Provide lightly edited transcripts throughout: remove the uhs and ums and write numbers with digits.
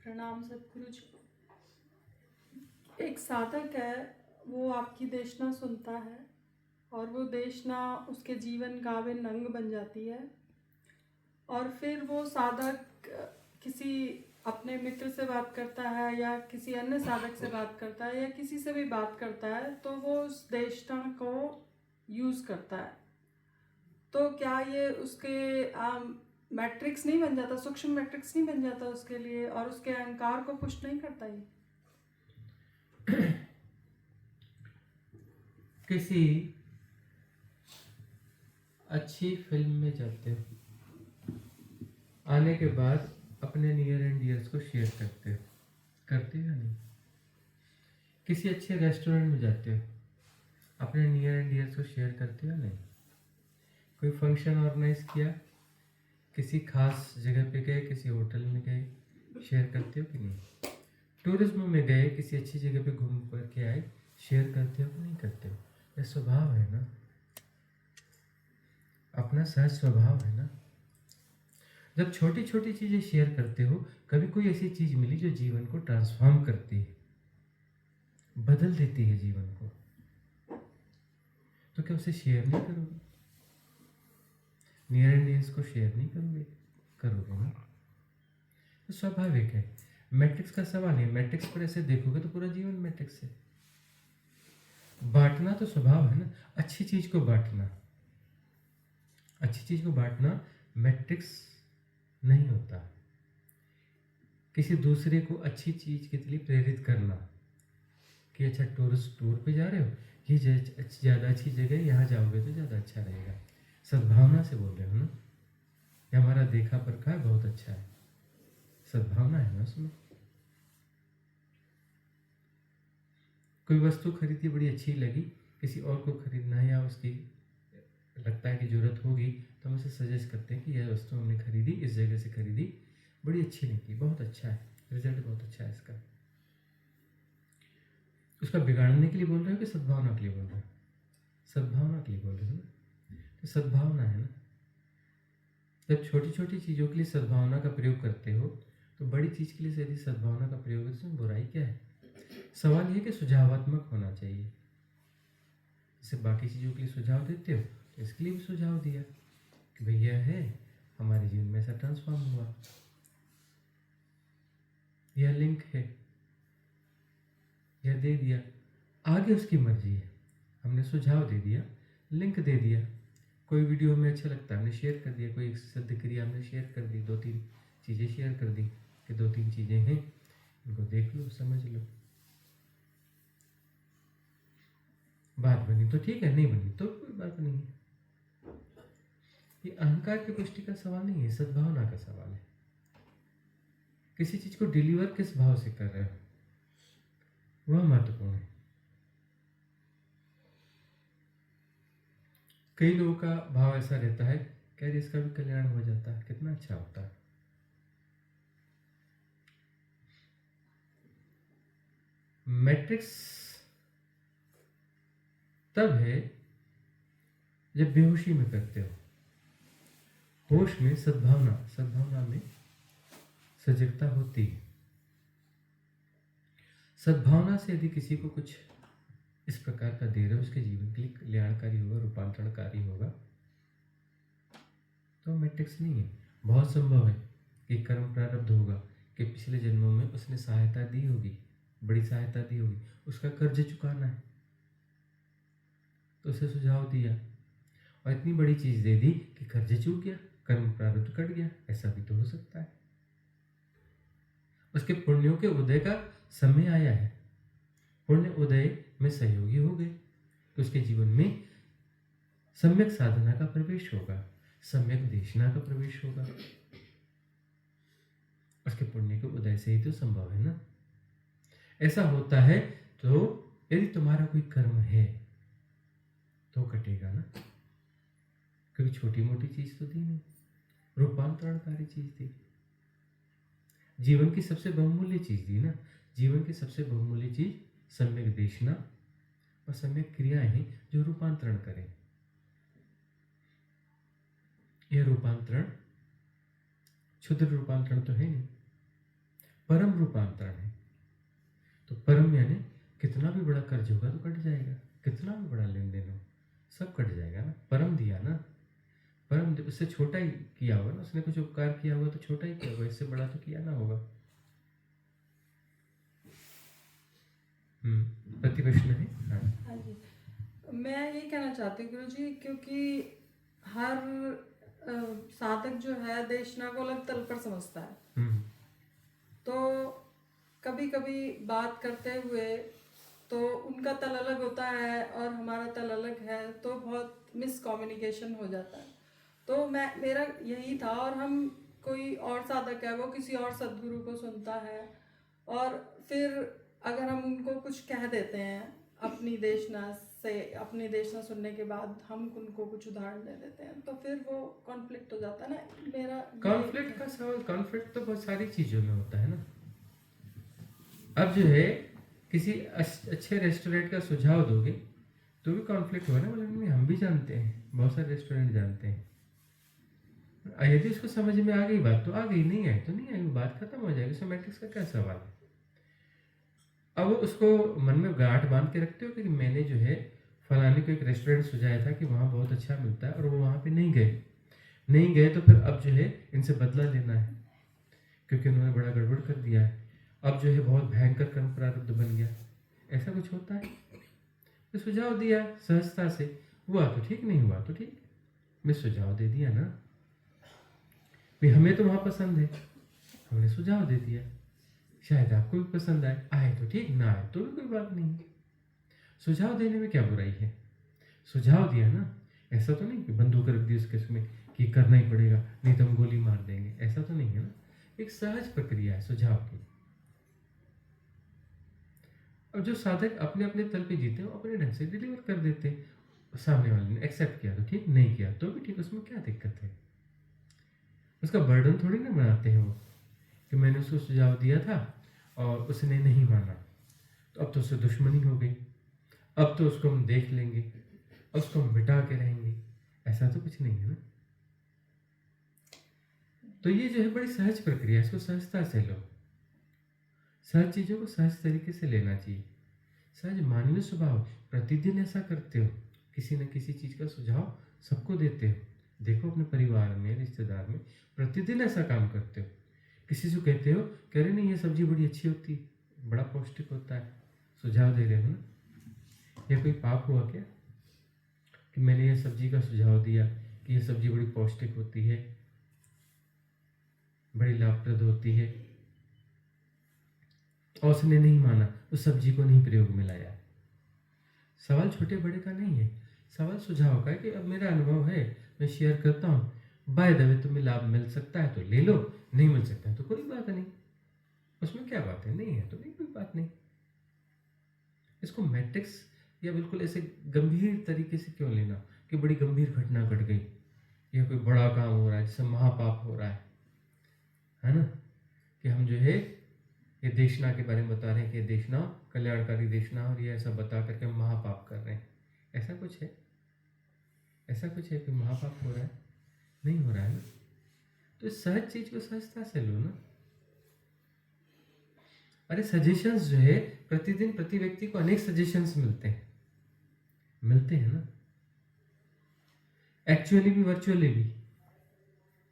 प्रणाम सदगुरु जी। एक साधक है, वो आपकी देशना सुनता है और वो देशना उसके जीवन गाविन अंग बन जाती है। और फिर वो साधक किसी अपने मित्र से बात करता है या किसी अन्य साधक से बात करता है या किसी से भी बात करता है, तो वो उस देशना को यूज़ करता है। तो क्या ये उसके मैट्रिक्स नहीं बन जाता, सूक्ष्म मैट्रिक्स नहीं बन जाता उसके लिए, और उसके अहंकार को पुष्ट नहीं करता ये? किसी अच्छी फिल्म में जाते हो, आने के बाद अपने नियर एंड डियर्स को शेयर करते हो, करते हो या नहीं? किसी अच्छे रेस्टोरेंट में जाते हो, अपने नियर एंड डियर्स को शेयर करते हो या नहीं? कोई फंक्शन ऑर्गेनाइज किया, किसी खास जगह पे गए, किसी होटल में गए, शेयर करते हो कि नहीं? टूरिज्म में गए, किसी अच्छी जगह पे घूम करके आए, शेयर करते हो कि नहीं करते हो? ये स्वभाव है ना, अपना सहज स्वभाव है ना। जब छोटी छोटी चीजें शेयर करते हो, कभी कोई ऐसी चीज मिली जो जीवन को ट्रांसफॉर्म करती है, बदल देती है जीवन को, तो क्या उसे शेयर नहीं करोगे? नियर एंड डियर्स को शेयर नहीं करोगे? करोगे ना। तो स्वाभाविक है। मैट्रिक्स का सवाल है, मैट्रिक्स पर ऐसे देखोगे तो पूरा जीवन मैट्रिक्स है। बांटना तो स्वभाव है ना, अच्छी चीज को बांटना, अच्छी चीज को बांटना मैट्रिक्स नहीं होता। किसी दूसरे को अच्छी चीज के लिए प्रेरित करना कि अच्छा टूरिस्ट टूर पे जा रहे हो, ये ज़्यादा अच्छी जगह है, यहाँ जाओगे तो ज़्यादा अच्छा रहेगा। सद्भावना से बोल रहे हो ना, ये हमारा देखा परखा है, बहुत अच्छा है, सद्भावना है ना उसमें। कोई वस्तु खरीदी, बड़ी अच्छी लगी, किसी और को खरीदना है या उसकी लगता है कि जरूरत होगी, तो हम उसे सजेस्ट करते हैं कि यह वस्तु हमने खरीदी, इस जगह से खरीदी, बड़ी अच्छी निकली, बहुत अच्छा है, रिजल्ट बहुत अच्छा है इसका। उसका बिगाड़ने के लिए बोल रहे हो कि सद्भावना के लिए बोल रहे हो? सद्भावना के लिए बोल रहे हो ना, तो सद्भावना है ना। जब छोटी छोटी चीज़ों के लिए सद्भावना का प्रयोग करते हो, तो बड़ी चीज़ के लिए यदि सद्भावना का प्रयोग है, तो उसमें बुराई क्या है? सवाल ये कि सुझावात्मक होना चाहिए। जैसे बाकी चीज़ों के लिए सुझाव देते हो, तो इसके लिए भी सुझाव दिया कि भैया है, हमारे जीवन में ऐसा ट्रांसफॉर्म हुआ, यह लिंक है, यह दे दिया, आगे उसकी मर्जी है। हमने सुझाव दे दिया, लिंक दे दिया, कोई वीडियो हमें अच्छा लगता है हमने शेयर कर दिया, कोई सिद्ध क्रिया हमने शेयर कर दी, 2-3 चीज़ें शेयर कर दी कि 2-3 चीज़ें हैं, इनको देख लो, समझ लो। बात बनी तो ठीक है, नहीं बनी तो कोई बात नहीं है। ये अहंकार की पुष्टि का सवाल नहीं है, सद्भावना का सवाल है। किसी चीज को डिलीवर किस भाव से कर रहे हो, वह महत्वपूर्ण है। कई लोगों का भाव ऐसा रहता है कि यार इसका भी कल्याण हो जाता है, कितना अच्छा होता है। मैट्रिक्स तब है जब बेहोशी में करते हो, होश में सद्भावना, सद्भावना में सजगता होती है। सद्भावना से यदि किसी को कुछ इस प्रकार का दे रहे हो, उसके जीवन के लिए कल्याणकारी होगा, रूपांतरणकारी होगा, तो मैट्रिक्स नहीं है। बहुत संभव है कि कर्म प्रारब्ध होगा कि पिछले जन्मों में उसने सहायता दी होगी, बड़ी सहायता दी होगी, उसका कर्ज चुकाना है, तो उसे सुझाव दिया और इतनी बड़ी चीज दे दी कि कर्ज चूक गया, कर्म प्रारब्ध कट गया। ऐसा भी तो हो सकता है। उसके पुण्यों के उदय का समय आया है, पुण्य उदय में सहयोगी हो गए, तो उसके जीवन में सम्यक साधना का प्रवेश होगा, सम्यक देशना का प्रवेश होगा। उसके पुण्य के उदय से ही तो संभव है ना। ऐसा होता है तो यदि तुम्हारा कोई कर्म है तो कटेगा ना। कभी छोटी मोटी चीज तो दी नहीं, रूपांतरणकारी चीज दी, जीवन की सबसे बहुमूल्य चीज दी ना। जीवन की सबसे बहुमूल्य चीज सम्यक देशना और सम्यक क्रियाएं हैं जो रूपांतरण करें। यह रूपांतरण क्षुद्र रूपांतरण तो है नहीं, परम रूपांतरण है। तो परम यानी कितना भी बड़ा कर्ज होगा तो कट जाएगा, कितना भी बड़ा लेन देन हो सब कट जाएगा ना। परम दिया ना, परम उससे छोटा ही किया होगा ना, उसने कुछ उपकार किया होगा तो छोटा ही किया होगा, इससे बड़ा तो किया ना होगा। प्रतिप्रश्न है। हाँ हाँ जी, मैं ये कहना चाहती हूँ गुरु जी, क्योंकि हर साधक जो है देशना को अलग तल पर समझता है। तो कभी कभी बात करते हुए तो उनका तल अलग होता है और हमारा तल अलग है, तो बहुत मिसकम्युनिकेशन हो जाता है। तो मेरा यही था, और हम कोई और साधक है वो किसी और सदगुरु को सुनता है, और फिर अगर हम उनको कुछ कह देते हैं अपनी देशना सुनने के बाद हम उनको कुछ उदाहरण दे देते हैं, तो फिर वो कॉन्फ्लिक्ट हो जाता है ना। मेरा कॉन्फ्लिक्ट का सवाल, कॉन्फ्लिक्ट तो बहुत सारी चीज़ों में होता है ना। अब जो है किसी अच्छे रेस्टोरेंट का सुझाव दोगे तो भी कॉन्फ्लिक्ट होगा ना, बोलेंगे हम भी जानते हैं, बहुत सारे रेस्टोरेंट जानते हैं। यदि उसको समझ में आ गई बात तो आ गई, नहीं आई तो नहीं आई, बात खत्म हो जाएगी। सेमेंटिक्स का क्या सवाल है। अब उसको मन में गांठ बांध के रखते हो कि मैंने जो है फलाने को एक रेस्टोरेंट सुझाया था कि वहाँ बहुत अच्छा मिलता है और वो वहाँ पे नहीं गए तो फिर अब जो है इनसे बदला लेना है क्योंकि उन्होंने बड़ा गड़बड़ कर दिया है। अब जो है बहुत भयंकर कर्म प्रारब्ध बन गया, ऐसा कुछ होता है। तो सुझाव दिया सहजता से, हुआ तो ठीक, नहीं हुआ तो ठीक, मैं सुझाव दे दिया ना भाई, हमें तो वहाँ पसंद है, हमने सुझाव दे दिया, शायद आपको भी पसंद आए तो ठीक, ना आए तो भी कोई बात नहीं। सुझाव देने में क्या बुराई है, सुझाव दिया ना। ऐसा तो नहीं कि बंदूक रख दी उसके उसमें कि करना ही पड़ेगा नहीं तो हम गोली मार देंगे, ऐसा तो नहीं है ना। एक सहज प्रक्रिया है सुझाव की। अब जो साधक अपने अपने तल पे जीते हैं वो अपने ढंग से डिलीवर कर देते हैं। सामने वाले ने एक्सेप्ट किया तो ठीक, नहीं किया तो भी ठीक, उसमें क्या दिक्कत है। उसका बर्डन थोड़ी ना बनाते हैं वो कि मैंने उसको सुझाव दिया था और उसने नहीं माना तो अब तो उससे दुश्मनी हो गई, अब तो उसको हम देख लेंगे, अब उसको हम मिटा के रहेंगे, ऐसा तो कुछ नहीं है ना। तो ये जो है बड़ी सहज प्रक्रिया, इसको सहजता से लो। सहज चीज़ों को सहज तरीके से लेना चाहिए। सहज मानवीय स्वभाव, प्रतिदिन ऐसा करते हो, किसी न किसी चीज़ का सुझाव सबको देते हो। देखो अपने परिवार में, रिश्तेदार में प्रतिदिन ऐसा काम करते हो। किसी से कहते हो कह रहे नहीं ये सब्जी बड़ी अच्छी होती है, बड़ा पौष्टिक होता है, सुझाव दे रहे हो ना। यह कोई पाप हुआ क्या कि मैंने ये सब्जी का सुझाव दिया कि यह सब्जी बड़ी पौष्टिक होती है, बड़ी लाभप्रद होती है, और उसने नहीं माना, उस सब्जी को नहीं प्रयोग में लाया। सवाल छोटे बड़े का नहीं है, सवाल सुझाव का है कि अब मेरा अनुभव है, मैं शेयर करता हूँ, बाय द वे तुम्हें लाभ मिल सकता है तो ले लो, नहीं मिल सकता है तो कोई बात नहीं, उसमें क्या बात है, नहीं है तो नहीं कोई बात नहीं। इसको मैट्रिक्स या बिल्कुल ऐसे गंभीर तरीके से क्यों लेना कि बड़ी गंभीर घटना घट गई या कोई बड़ा काम हो रहा है जिससे महापाप हो रहा है ना। कि हम जो है ये देशना के बारे में बता रहे हैं कि देशना कल्याणकारी देशना, और ये ऐसा बता करके हम महापाप कर रहे हैं, ऐसा कुछ है, ऐसा कुछ है कि महापाप हो रहा है, नहीं हो रहा है ना। तो इस सहज चीज को सहजता से लो ना। अरे सजेशंस जो है प्रतिदिन प्रति व्यक्ति को अनेक सजेशंस मिलते हैं ना, एक्चुअली भी वर्चुअली भी,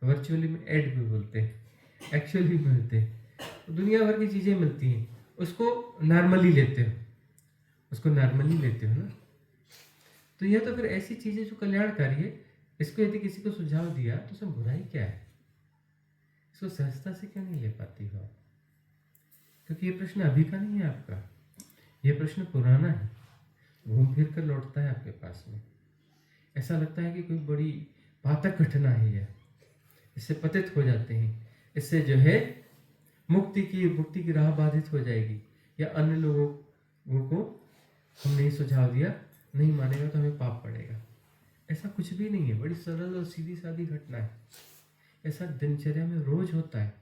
वर्चुअली में एड भी बोलते हैं, एक्चुअली मिलते हैं, तो दुनिया भर की चीजें मिलती हैं, उसको नॉर्मली लेते हो ना। तो यह तो फिर ऐसी चीजें जो कल्याणकारी है, इसको यदि किसी को सुझाव दिया तो उसमें बुराई क्या है, इसको सहजता से क्यों नहीं ले पाती हो आप? क्योंकि ये प्रश्न अभी का नहीं है आपका, ये प्रश्न पुराना है, घूम फिर कर लौटता है आपके पास में। ऐसा लगता है कि कोई बड़ी पातक घटना है यह, इससे पतित हो जाते हैं, इससे जो है मुक्ति की राह बाधित हो जाएगी, या अन्य लोगों को हमने सुझाव दिया नहीं मानेगा तो हमें पाप पड़ेगा। ऐसा कुछ भी नहीं है, बड़ी सरल और सीधी सादी घटना है। ऐसा दिनचर्या में रोज होता है,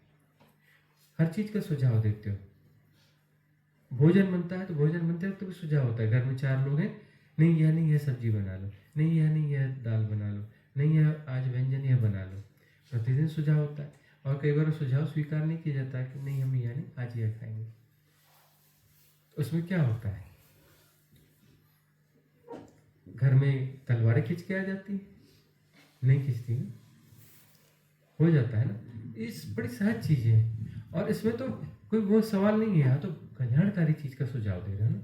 हर चीज का सुझाव देते हो। भोजन बनता है तो भोजन बनते वक्त तो भी सुझाव होता है। घर में 4 लोग हैं, नहीं यह सब्जी बना लो, नहीं यह दाल बना लो, नहीं यह आज व्यंजन यह बना लो, प्रतिदिन सुझाव होता है। और कई बार सुझाव स्वीकार नहीं किया जाता है कि नहीं हम यानी आज यह खाएंगे। उसमें क्या होता है, घर में तलवारें खींच के आ जाती है? नहीं खींचती ना, हो जाता है ना। इस बड़ी सहज चीजें हैं और इसमें तो कोई वो सवाल नहीं है। यहाँ तो कल्याणकारी चीज का सुझाव दे रहे हैं ना,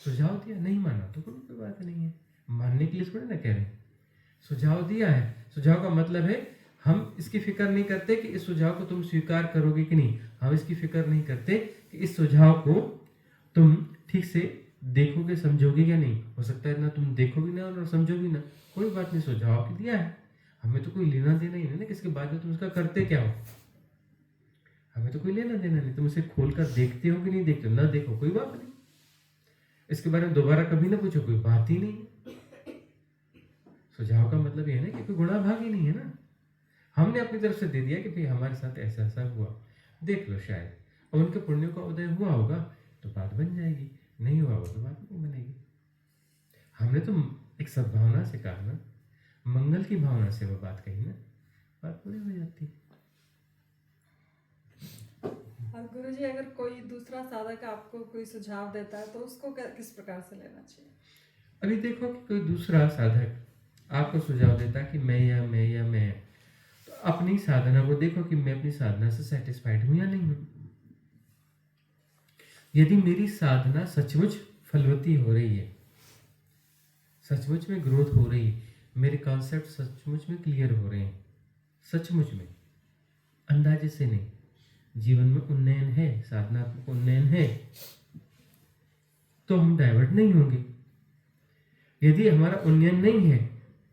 सुझाव दिया नहीं माना तो कोई बात नहीं है, मानने के लिए थोड़ी ना कह रहे हैं। सुझाव दिया है, सुझाव का मतलब है हम इसकी फिक्र नहीं करते कि इस सुझाव को तुम स्वीकार करोगे कि नहीं, हम इसकी फिक्र नहीं करते कि इस सुझाव को तुम ठीक से देखोगे समझोगे या नहीं। हो सकता है ना तुम देखोगे ना और समझोगे ना, कोई बात नहीं, सुझाव दिया है, हमें तो कोई लेना देना ही नहीं ना किसके बाद में तुम उसका करते क्या हो, हमें तो कोई लेना देना नहीं। तुम उसे खोल कर देखते हो कि नहीं देखते हो, ना देखो कोई बात नहीं, इसके बारे में दोबारा कभी ना पूछो, कोई बात ही नहीं। सुझाव का मतलब यह है ना कि कोई गुणा भाग ही नहीं है ना, हमने अपनी तरफ से दे दिया कि भाई हमारे साथ ऐसा ऐसा हुआ, देख लो शायद, और उनके पुण्यों का उदय हुआ होगा तो बात बन जाएगी, नहीं हुआ होगा तो बात नहीं बनेगी। हमने तो एक सद्भावना से कहा ना, मंगल की भावना से वो बात कही ना, बात पूरी हो जाती है। और गुरुजी अगर कोई दूसरा साधक आपको कोई सुझाव देता है तो उसको किस प्रकार से लेना चाहिए? अभी देखो कि कोई दूसरा साधक आपको सुझाव देता है कि मैं, तो अपनी साधना को देखो कि मैं अपनी साधना से सेटिस्फाइड हूं या नहीं हूं। यदि मेरी साधना सचमुच फलवती हो रही है, सचमुच में ग्रोथ हो रही है, मेरे कॉन्सेप्ट सचमुच में क्लियर हो रहे हैं, सचमुच में, अंदाजे से नहीं, जीवन में उन्नयन है, साधनात्मक उन्नयन है, तो हम डाइवर्ट नहीं होंगे। यदि हमारा उन्नयन नहीं है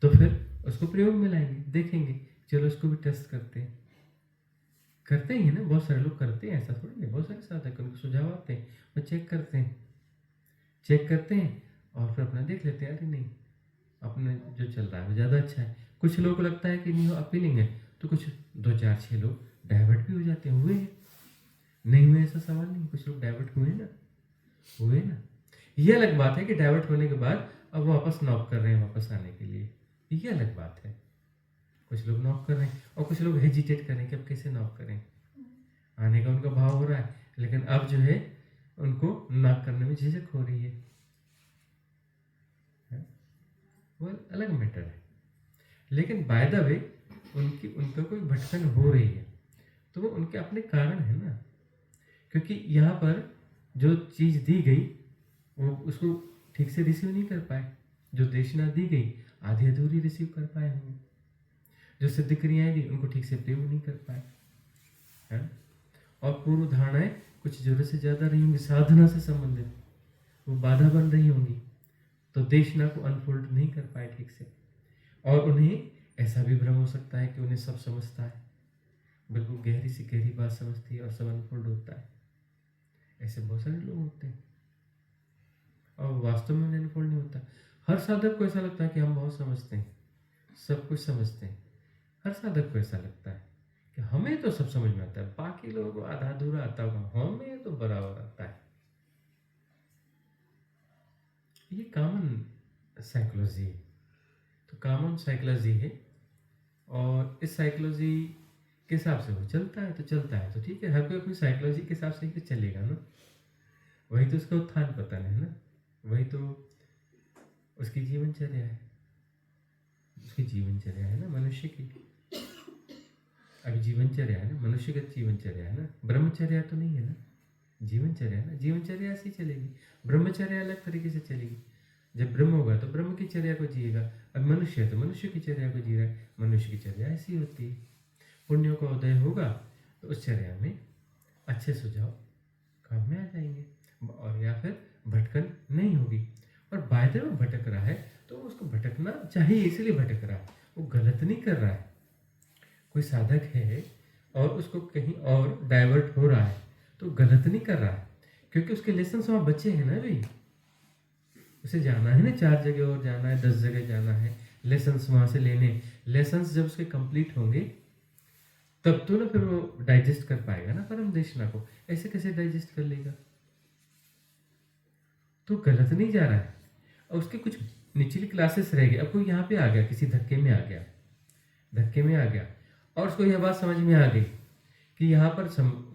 तो फिर उसको प्रयोग में लाएंगे, देखेंगे, चलो उसको भी टेस्ट करते हैं, करते ही है ना, बहुत सारे लोग करते हैं, ऐसा थोड़ी है, बहुत सारे साधक उनको सुझाव आते हैं, वो चेक करते हैं और फिर अपना देख लेते हैं, अरे नहीं अपने जो चल रहा है वो ज़्यादा अच्छा है। कुछ लोगों को लगता है कि नहीं वो अपीलिंग है, तो कुछ 2 4 6 लोग डाइवर्ट भी हो जाते हैं, हुए हैं, नहीं हुए ऐसा सवाल नहीं, कुछ लोग डाइवर्ट हुए ना। ये अलग बात है कि डाइवर्ट होने के बाद अब वो वापस नॉक कर रहे हैं वापस आने के लिए, ये अलग बात है। कुछ लोग नॉक कर रहे हैं और कुछ लोग हेजिटेट कर रहे हैं कि अब कैसे नॉक करें, आने का उनका भाव हो रहा है, लेकिन अब जो है उनको नॉक करने में झिझक हो रही है, वो अलग मैटर है। लेकिन बाय द वे उनका कोई भटकन हो रही है तो वो उनके अपने कारण है ना, क्योंकि यहाँ पर जो चीज़ दी गई वो उसको ठीक से रिसीव नहीं कर पाए, जो देशना दी गई आधी अधूरी रिसीव कर पाए होंगे, जो सिद्ध क्रियाएं दी उनको ठीक से प्रयोग नहीं कर पाए, है। और पूर्व धारणाएं कुछ जरूरत से ज़्यादा रही होंगी, साधना से संबंधित, वो बाधा बन रही होंगी, तो देशना को अनफोल्ड नहीं कर पाए ठीक से। और उन्हें ऐसा भी भ्रम हो सकता है कि उन्हें सब समझता है, बिल्कुल गहरी से गहरी बात समझती है और सब अनफोल्ड होता है, ऐसे बहुत सारे लोग होते हैं और वास्तव में उन्हें अनफोल्ड नहीं होता। हर साधक को ऐसा लगता है कि हम बहुत समझते हैं, सब कुछ समझते हैं, हर साधक को ऐसा लगता है कि हमें तो सब समझ में आता है, बाकी लोगों को आधा अधूरा आता होगा, हमें तो बराबर आता है। ये कॉमन साइकोलॉजी है, तो कॉमन साइकोलॉजी है और इस साइकोलॉजी के हिसाब से वो चलता है तो ठीक है, हर कोई अपनी साइकोलॉजी के हिसाब से ही चलेगा ना, वही तो उसका उत्थान पतन है ना, वही तो उसकी जीवनचर्या है, ना मनुष्य की। अभी जीवनचर्या है ना, मनुष्यगत जीवनचर्या है ना, ब्रह्मचर्या तो नहीं है ना, जीवनचर्या है ना, जीवनचर्या ऐसी चलेगी, ब्रह्मचर्या अलग तरीके से चलेगी। जब ब्रह्म होगा तो ब्रह्म की चर्या को जिएगा, अब मनुष्य है तो मनुष्य की चर्या को जी रहा है, मनुष्य की चर्या ऐसी होती है। पुण्यों का उदय होगा तो उस चर्या में अच्छे सुझाव काम में आ जाएंगे, और या फिर भटकन नहीं होगी। और बाय वो भटक रहा है तो उसको भटकना चाहिए, इसलिए भटक रहा है, वो गलत नहीं कर रहा है। कोई साधक है और उसको कहीं और डाइवर्ट हो रहा है तो गलत नहीं कर रहा है, क्योंकि उसके लेसन वहाँ बचे हैं ना भाई, उसे जाना है ना, 4 जगह और जाना है, 10 जगह जाना है, लेसन्स वहाँ से लेने, लेसन्स जब उसके कंप्लीट होंगे तब तो ना फिर वो डाइजेस्ट कर पाएगा ना परम देशना को, ऐसे कैसे डाइजेस्ट कर लेगा, तो गलत नहीं जा रहा है। और उसके कुछ निचली क्लासेस रह गए, अब कोई यहाँ पे आ गया, किसी धक्के में आ गया, और उसको यह बात समझ में आ गई कि यहाँ पर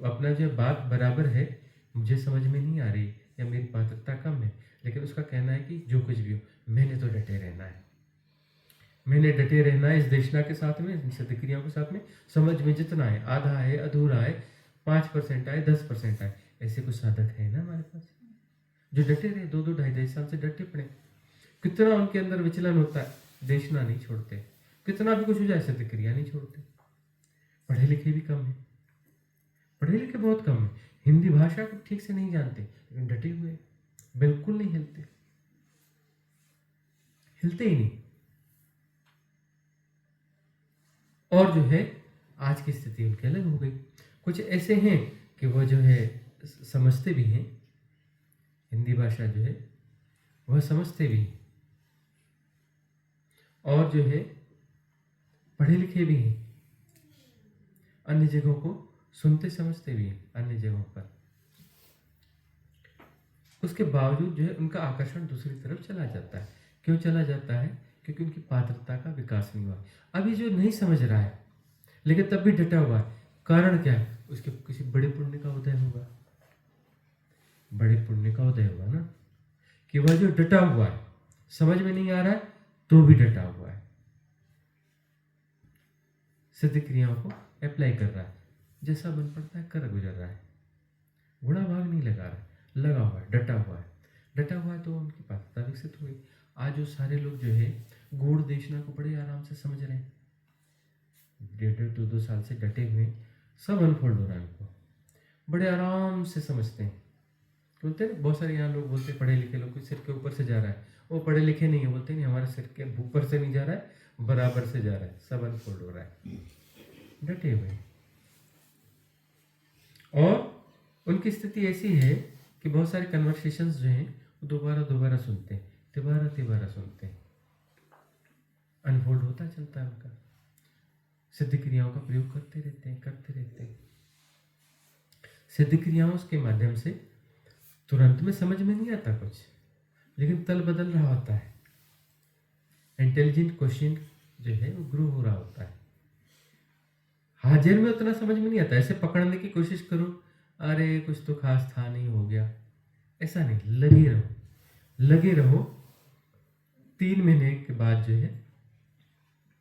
अपना जो बात बराबर है, मुझे समझ में नहीं आ रही या मेरी पात्रता कम है, लेकिन उसका कहना है कि जो कुछ भी हो मैंने तो डटे रहना है, मैंने डटे रहना है इस देशना के साथ में, इन सत्य क्रियाओं के साथ में, समझ में जितना है, आधा है, अधूरा है, 5% आए, 10% आए, ऐसे कुछ साधक है ना हमारे पास जो डटे रहे, 2-2 ढाई साल से डटे पड़े। कितना उनके अंदर विचलन होता है, देशना नहीं छोड़ते, कितना भी कुछ हो जाए सत्य क्रिया नहीं छोड़ते। पढ़े लिखे भी कम है, पढ़े लिखे बहुत कम है, हिंदी भाषा को ठीक से नहीं जानते, लेकिन डटे हुए, बिल्कुल नहीं हिलते, हिलते ही नहीं। और जो है आज की स्थिति उनकी अलग हो गई। कुछ ऐसे हैं कि वो जो है समझते भी हैं, हिंदी भाषा जो है वह समझते भी हैं, और जो है पढ़े लिखे भी हैं, अन्य जगहों को सुनते समझते भी हैं अन्य जगहों पर। उसके बावजूद जो है उनका आकर्षण दूसरी तरफ चला जाता है। क्यों चला जाता है? क्योंकि उनकी पात्रता का विकास नहीं हुआ। अभी जो नहीं समझ रहा है लेकिन तब भी डटा हुआ है, कारण क्या है? उसके किसी बड़े पुण्य का उदय होगा, बड़े पुण्य का उदय होगा ना, कि वह जो डटा हुआ है, समझ में नहीं आ रहा है तो भी डटा हुआ है, सिद्ध क्रियाओं को अप्लाई कर रहा है, जैसा बन पड़ता है कर गुजर रहा है, घोड़ा भाग नहीं लगा रहा है, लगा हुआ है, डटा हुआ है। डटा हुआ है तो उनकी पात्रता विकसित हुई। आज जो सारे लोग जो है गूढ़ देशना को बड़े आराम से समझ रहे हैं, 1.5-2 साल से डटे हुए, सब अनफोल्ड हो रहा है उनको, बड़े आराम से समझते हैं। बोलते हैं बहुत सारे यहाँ लोग बोलते हैं पढ़े लिखे लोग सिर के ऊपर से जा रहा है, वो पढ़े लिखे नहीं है, बोलते नहीं हमारे सिर के ऊपर से नहीं जा रहा है, बराबर से जा रहा है, सब अनफोल्ड हो रहा है, डटे हुए। और उनकी स्थिति ऐसी है कि बहुत सारे कन्वर्सेशंस जो हैं वो दोबारा सुनते हैं, तिबारा सुनते हैं, अनफोल्ड होता चलता है उनका, सिद्ध क्रियाओं का प्रयोग करते रहते हैं। सिद्ध क्रियाओं के माध्यम से तुरंत में समझ में नहीं आता कुछ, लेकिन तल बदल रहा होता है, इंटेलिजेंट क्वेश्चन जो है वो ग्रो हो रहा होता है। हाजिर में उतना समझ में नहीं आता, ऐसे पकड़ने की कोशिश करो, अरे कुछ तो खास था नहीं, हो गया, ऐसा नहीं, लगे रहो। 3 महीने के बाद जो है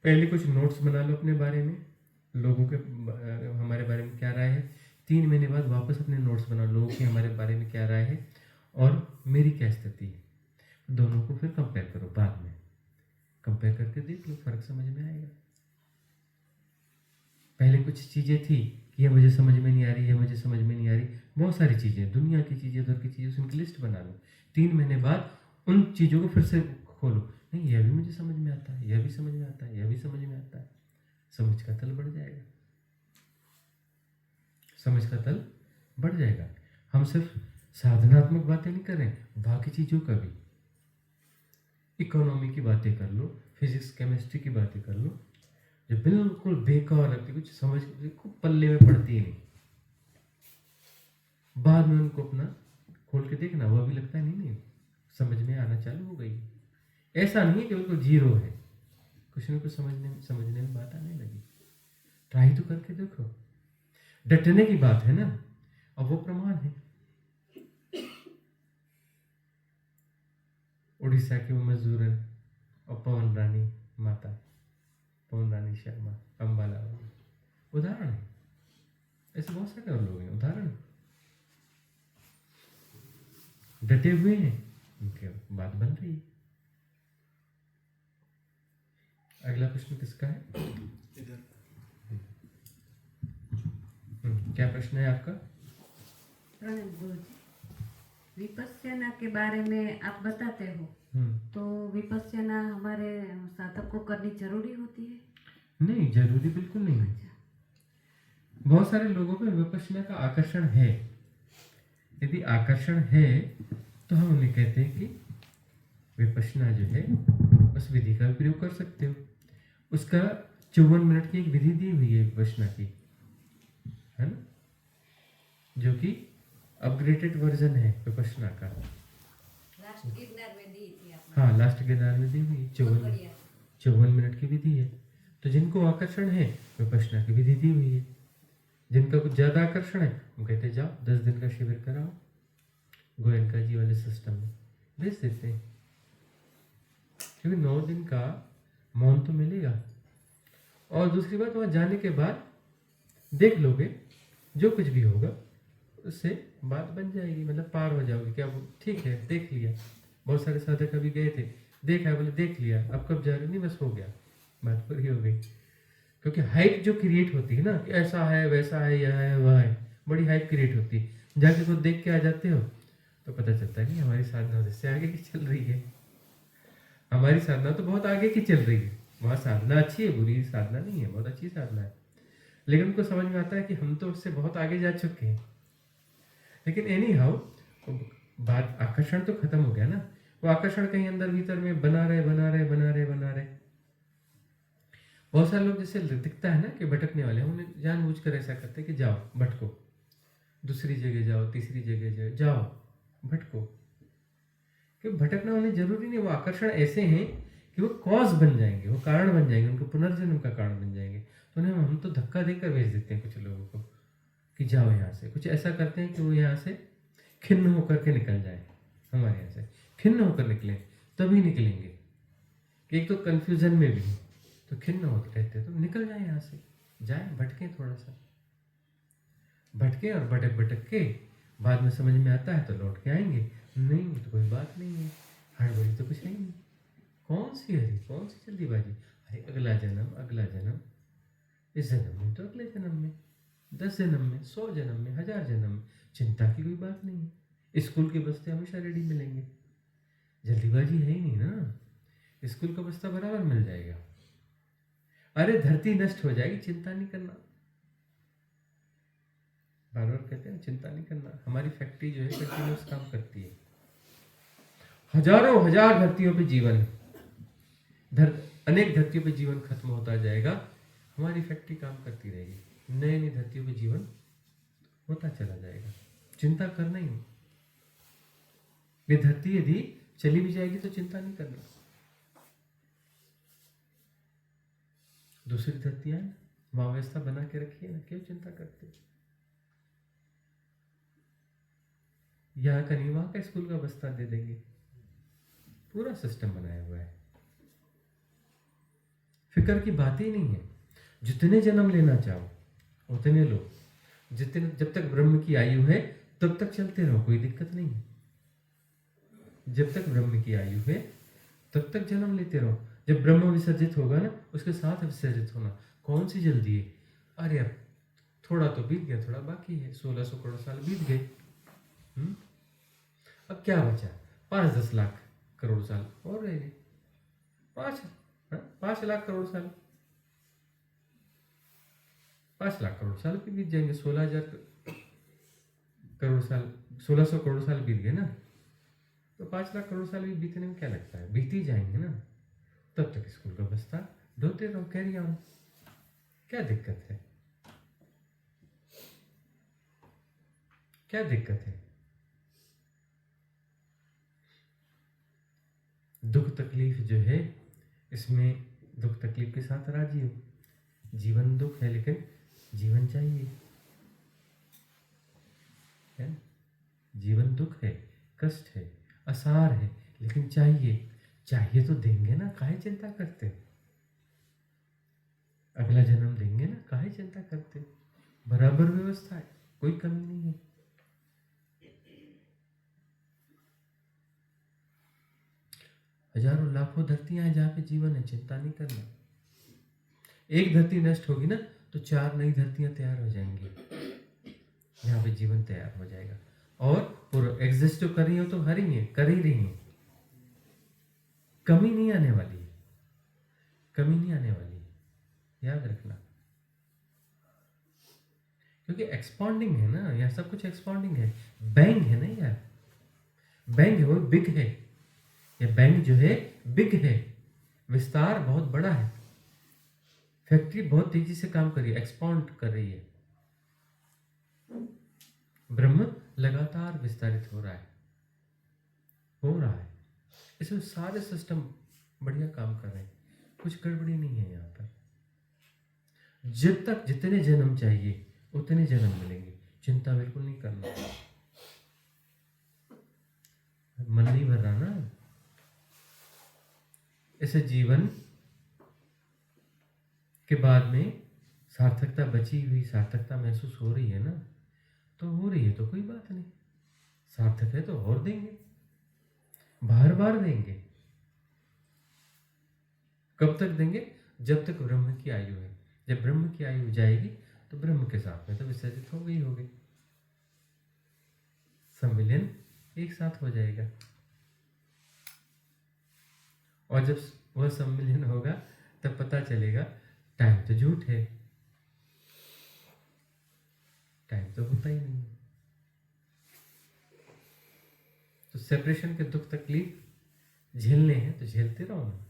पहले कुछ नोट्स बना लो अपने बारे में, लोगों के हमारे बारे में क्या राय है। 3 महीने बाद वापस अपने नोट्स बना लो, लोगों की हमारे बारे में क्या राय है और मेरी क्या स्थिति है, दोनों को फिर कंपेयर करो, बाद में कंपेयर करके देख लो, फर्क समझ में आएगा। पहले कुछ चीज़ें थी कि यह मुझे समझ में नहीं आ रही, यह मुझे समझ में नहीं आ रही, बहुत सारी चीज़ें, दुनिया की चीज़ें, उधर की चीज़ें, उनकी लिस्ट बना लो। 3 महीने बाद उन चीज़ों को फिर से खोलो, नहीं यह भी मुझे समझ में आता है, यह भी समझ में आता है, यह भी समझ में आता है, समझ का तल बढ़ जाएगा, समझ का तल बढ़ जाएगा। हम सिर्फ साधनात्मक बातें नहीं कर रहे हैं, बाकी चीज़ों का भी, इकोनॉमी की बातें कर लो, फिजिक्स केमिस्ट्री की बातें कर लो, जो बिल्कुल बेकार लगती, कुछ समझ को पल्ले में पड़ती ही नहीं, बाद में उनको अपना खोल के देखना, वो भी लगता है नहीं समझ में आना चालू हो गई। ऐसा नहीं है कि बिल्कुल जीरो है, कुछ न कुछ समझने में बात आने लगी। ट्राई तो करके देखो, डटने की बात है ना, और वो प्रमाण है। उड़ीसा की वो मजदूरन और पवन रानी माता, पवन रानी शर्मा अम्बाला वाली उदाहरण है, ऐसे बहुत सारे और लोग हैं उदाहरण, डटे हुए हैं, उनके बात बन रही है। अगला प्रश्न किसका है? क्या प्रश्न है आपका? प्रणब गुरुजी, विपस्यना के बारे में आप बताते हो, तो विपस्यना हमारे साधक को करनी जरूरी होती है? नहीं, जरूरी बिल्कुल नहीं है। बहुत सारे लोगों पे विपस्यना का आकर्षण है, यदि आकर्षण है तो हम उन्हें कहते हैं कि विपस्यना जो है उस विधि का प्रयोग कर सकते हो। उसका 54 मिनट की एक विधि दी हुई है विपस्यना की, है ना, जो कि अपग्रेडेड वर्जन है विपस्यना का। लास्ट गिरनार में दी थी आपने? हाँ, लास्ट गिरनार में दी हुई 54 मिनट की विधि है। तो जिनको आकर्षण है विपश्यना की विधि दी हुई है। जिनका कुछ ज़्यादा आकर्षण है हम कहते हैं जाओ 10 दिन का शिविर कराओ, गोयनका जी वाले सिस्टम में भेज देते हैं, क्योंकि 9 दिन का मौन तो मिलेगा। और दूसरी बात, वहाँ जाने के बाद देख लोगे जो कुछ भी होगा उससे बात बन जाएगी, मतलब पार हो जाओगे। क्या वो ठीक है, देख लिया। बहुत सारे साधक अभी गए थे, देखा, बोले देख लिया, अब कब जा रहे, नहीं बस हो गया, बात पूरी हो गई। क्योंकि हाइप जो क्रिएट होती है ना कि ऐसा है वैसा है यह है वह है, बड़ी हाइप क्रिएट होती है। जाके खुद देख के आ जाते हो तो पता चलता है कि हमारी साधना उससे आगे की चल रही है। हमारी साधना तो बहुत आगे की चल रही है, वहाँ साधना अच्छी है, बुरी साधना नहीं है, बहुत अच्छी साधना है। लेकिन उनको समझ में आता है कि हम तो उससे बहुत आगे जा चुके हैं। लेकिन एनी हाउ बात, आकर्षण तो खत्म हो गया ना, वो आकर्षण कहीं अंदर भीतर में बना रहे बना रहे बना रहे बना रहे। बहुत सारे लोग जैसे दिखता है ना कि भटकने वाले, हम उन्हें जानबूझकर ऐसा करते हैं कि जाओ भटको, दूसरी जगह जाओ, तीसरी जगह जाओ, जाओ भटको। कि भटकना होने जरूरी नहीं, वो आकर्षण ऐसे हैं कि वो कॉज बन जाएंगे, वो कारण बन जाएंगे, उनके पुनर्जन्म का कारण बन जाएंगे। तो उन्हें हम तो धक्का देकर भेज देते हैं कुछ लोगों को कि जाओ यहाँ से, कुछ ऐसा करते हैं कि वो यहाँ से खिन्न होकर के निकल जाए, हमारे यहाँ से खिन्न होकर निकले, तभी निकलेंगे। कि एक तो कन्फ्यूजन में भी तो खिन्न होते रहते तो निकल जाए यहाँ से, जाए भटके, थोड़ा सा भटके और भटक भटक के बाद में समझ में आता है तो लौट के आएंगे। नहीं तो कोई बात नहीं है, हड़बड़ी तो कुछ है नहीं, कौन सी हरी, कौन सी जल्दीबाजी। अरे अगला जन्म, अगला जन्म, इस जन्म में तो अगले जन्म में, 10 जन्म में, 100 जन्म में, 1000 जन्म में, चिंता की कोई बात नहीं है। स्कूल के बस्ते हमेशा रेडी मिलेंगे, जल्दीबाजी है ही नहीं ना, स्कूल का बस्ता बराबर मिल जाएगा। अरे धरती नष्ट हो जाएगी, चिंता नहीं करना। बार बार कहते हैं चिंता नहीं करना। हमारी फैक्ट्री जो है कंटिन्यूस काम करती है, हजारों हजार धरतियों पे जीवन है, अनेक धरतियों पे जीवन खत्म होता जाएगा, हमारी फैक्ट्री काम करती रहेगी, नई नई धरतियों पे जीवन होता चला जाएगा। चिंता करना ही, ये धरती यदि चली भी जाएगी तो चिंता नहीं करना। दूसरी धरतियां वहां व्यवस्था बना के रखिए ना, क्यों चिंता करते। यहाँ का नहीं वहां का स्कूल का बस्ता दे देंगे, पूरा सिस्टम बनाया हुआ है। फिक्र की बात ही नहीं है, जितने जन्म लेना चाहो उतने लो, जितने, जब तक ब्रह्म की आयु है तब तक चलते रहो, कोई दिक्कत नहीं है। जब तक ब्रह्म की आयु है तब तक जन्म लेते रहो। जब ब्रह्म विसर्जित होगा ना, उसके साथ विसर्जित होना, कौन सी जल्दी है। अरे अब थोड़ा तो बीत गया, थोड़ा बाकी है, 1600 करोड़ साल बीत गए। अब क्या बचा, 5-10 लाख करोड़ साल और रह गए, 5 लाख करोड़ साल, 5 लाख करोड़ साल भी बीत जाएंगे। 16,000 करोड़ साल, 1600 करोड़ साल बीत गए ना, तो 5 लाख करोड़ साल भी बीतने में क्या लगता है, बीत ही जाएंगे ना। तब तक स्कूल का बस्ता ढोते रहो, कैरी ऑन, क्या दिक्कत है, क्या दिक्कत है। दुख तकलीफ जो है, इसमें दुख तकलीफ के साथ राजी हो। जीवन दुख है लेकिन जीवन चाहिए, है? जीवन दुख है, कष्ट है, आसार है, लेकिन चाहिए तो देंगे ना, काहे चिंता करते। अगला जन्म देंगे ना, काहे चिंता करते। बराबर व्यवस्था है, कोई कमी नहीं है। हजारों लाखों धरतियां हैं जहाँ पे जीवन है, चिंता नहीं करना। एक धरती नष्ट होगी ना तो 4 नई धरतियां तैयार हो जाएंगी, यहाँ पे जीवन तैयार हो जाएगा। और पूरा एग्जिस्ट जो कर रही हो तो कर ही रही है, कमी नहीं आने वाली है, कमी नहीं आने वाली है, याद रखना। क्योंकि एक्सपांडिंग है ना, यहाँ सब कुछ एक्सपांडिंग है, बैंग है ना यार, बैंग है, वो बिग है, ये बैंक जो है बिग है, विस्तार बहुत बड़ा है, फैक्ट्री बहुत तेजी से काम कर रही है, एक्सपांड कर रही है। ब्रह्म लगातार विस्तारित हो रहा है, इसमें सारे सिस्टम बढ़िया काम कर रहे हैं, कुछ गड़बड़ी नहीं है यहाँ पर। जब तक जितने जन्म चाहिए उतने जन्म मिलेंगे, चिंता बिल्कुल नहीं करना। मन नहीं भर रहा ना, ऐसे जीवन के बाद में सार्थकता, बची हुई सार्थकता महसूस हो रही है ना, तो हो रही है तो कोई बात नहीं, सार्थक है तो और देंगे, बार बार देंगे। कब तक देंगे? जब तक ब्रह्म की आयु है। जब ब्रह्म की आयु जाएगी तो ब्रह्म के साथ में तो विसर्जित हो गई होगी, सम्मिलन एक साथ हो जाएगा। और जब वह सम्मिलन होगा तब पता चलेगा टाइम तो झूठ है, टाइम तो होता ही नहीं है। तो सेपरेशन के दुख तकलीफ झेलने हैं तो झेलते रहो ना।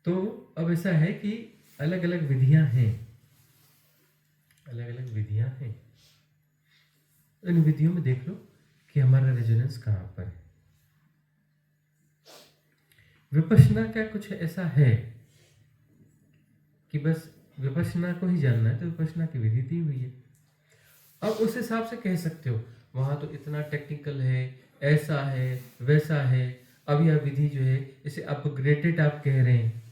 तो अब ऐसा है कि अलग अलग विधियां हैं, अलग अलग विधियां हैं। इन विधियों में देख लो कि हमारा रेजोनेंस कहां पर है। विपश्यना क्या कुछ ऐसा है कि बस विपश्यना को ही जानना है तो विपश्यना की विधि दी हुई है। अब उस हिसाब से कह सकते हो वहां तो इतना टेक्निकल है, ऐसा है, वैसा है। अब यह विधि जो है इसे अपग्रेडेड आप कह रहे हैं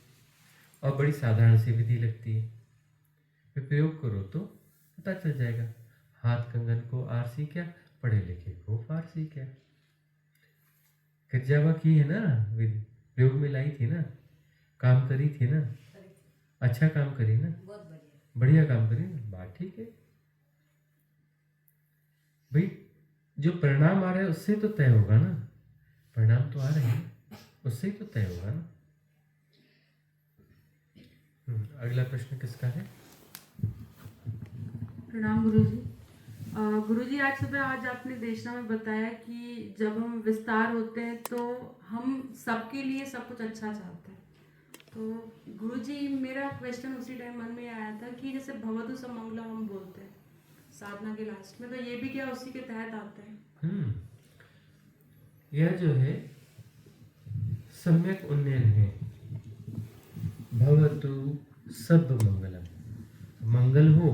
और बड़ी साधारण सी विधि लगती है। फिर प्रयोग करो तो पता चल जाएगा। हाथ कंगन को आरसी क्या, पढ़े लिखे को फारसी क्या। किरजावा की है ना विधि, प्रयोग में लाई थी ना, काम करी थी ना, अच्छा काम करी ना, बहुत बढ़िया बढ़िया काम करी ना, बात ठीक है भाई। जो परिणाम आ रहा है उससे तो तय होगा ना, परिणाम तो आ रहे हैं उससे ही तो तय होगा ना। अगला प्रश्न किसका है? प्रणाम गुरुजी। गुरुजी, आज आपने देशना में बताया कि जब हम विस्तार होते हैं तो हम सबके लिए सब कुछ अच्छा चाहते हैं। तो गुरुजी, मेरा क्वेश्चन उसी टाइम मन में आया था कि जैसे भवतु सब मंगलम हम बोलते हैं साधना के लास्ट में, तो ये भी क्या उसी के तहत आता है? यह जो है सम्यक उन्नयन है। भवतु सब मंगलम, मंगल हो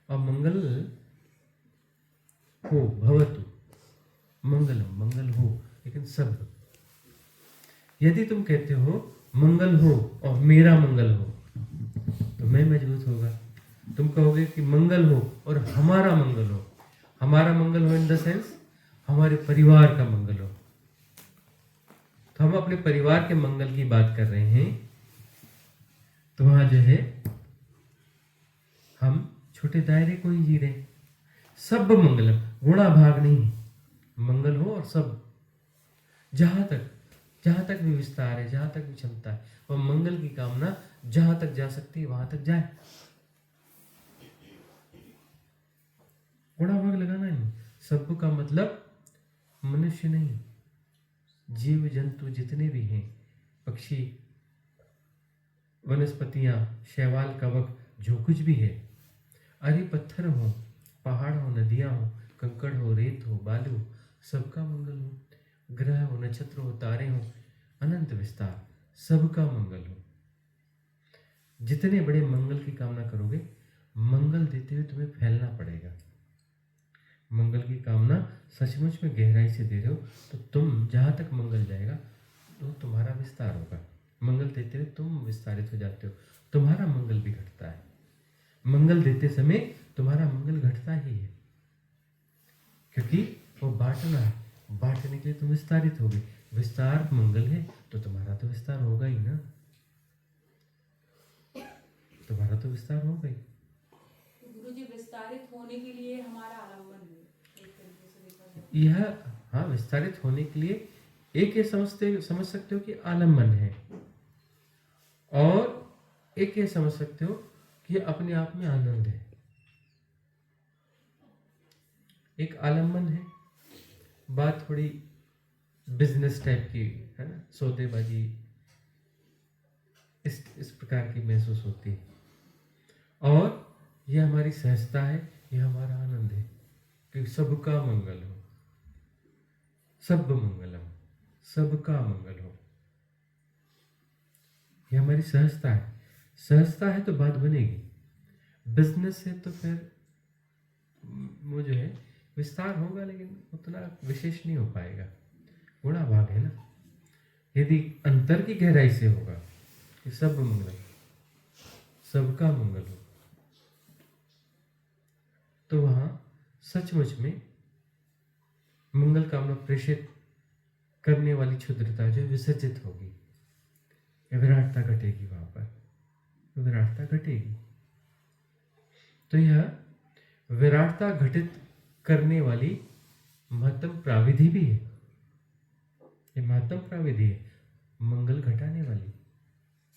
और मंगल हो, भवतु मंगलम, मंगल हो लेकिन सब। यदि तुम कहते हो मंगल हो और मेरा मंगल हो तो मैं मजबूत होगा। तुम कहोगे कि मंगल हो और हमारा मंगल हो, हमारा मंगल हो इन द सेंस हमारे परिवार का मंगल हो। तो हम अपने परिवार के मंगल की बात कर रहे हैं। तो वहां जो है हम छोटे दायरे को ही जी रहे हैं। सब मंगलम, गुणा भाग नहीं, मंगल हो और सब। जहां तक भी विस्तार है, जहां तक भी क्षमता है, वह मंगल की कामना जहां तक जा सकती है वहां तक जाए। गुणा भाग लगाना नहीं। सब का मतलब मनुष्य नहीं, जीव जंतु जितने भी हैं, पक्षी, वनस्पतियां, शैवाल, कवक, जो कुछ भी है, अरे पत्थर हो, पहाड़ हो, नदियां हो, कंकड़ हो, रेत हो, बालू, सबका मंगल हो। ग्रह हो, नक्षत्र हो, तारे हो, अनंत विस्तार, सबका मंगल हो। जितने बड़े मंगल की कामना करोगे, मंगल देते हुए तुम्हें फैलना पड़ेगा। मंगल की कामना सचमुच में गहराई से दे रहे हो तो तुम जहां तक मंगल जाएगा तो तुम्हारा विस्तार होगा। मंगल देते हुए तुम विस्तारित हो जाते हो, तुम्हारा मंगल भी घटता है। मंगल देते समय तुम्हारा मंगल घटता ही है, क्योंकि वो बांटना है। बांटने के लिए तुम विस्तारित होगे। विस्तार मंगल है तो तुम्हारा तो विस्तार होगा ही ना, तुम्हारा तो विस्तार होगा ही। गुरुजी, विस्तारित होने के लिए हमारा आलम्बन है, एक तरीके से देखा जाए। यह, हाँ, विस्तारित होने के लिए एक ये समझ सकते हो कि आलम्बन है, और एक ये समझ सकते हो कि ये अपने आप में आनंद है। एक आलम्बन है, बात थोड़ी बिजनेस टाइप की है ना, सौदेबाजी इस प्रकार की महसूस होती है। और यह हमारी सहजता है, यह हमारा आनंद है कि सबका मंगल हो, सब मंगलम, सबका मंगल हो। ये हमारी सहजता है। सहजता है तो बात बनेगी। बिजनेस है तो फिर वो जो है विस्तार होगा, लेकिन उतना विशेष नहीं हो पाएगा। गुणा भाग है ना। यदि अंतर की गहराई से होगा कि सब मंगल, सबका मंगल हो, तो वहां सचमुच में मंगल कामना प्रेषित करने वाली क्षुद्रता जो विसर्जित होगी, विराटता घटेगी। वहां पर विराटता घटेगी। तो यह विराटता घटित करने वाली महत्तम प्राविधि भी है। ये महत्तम प्राविधि है, मंगल घटाने वाली।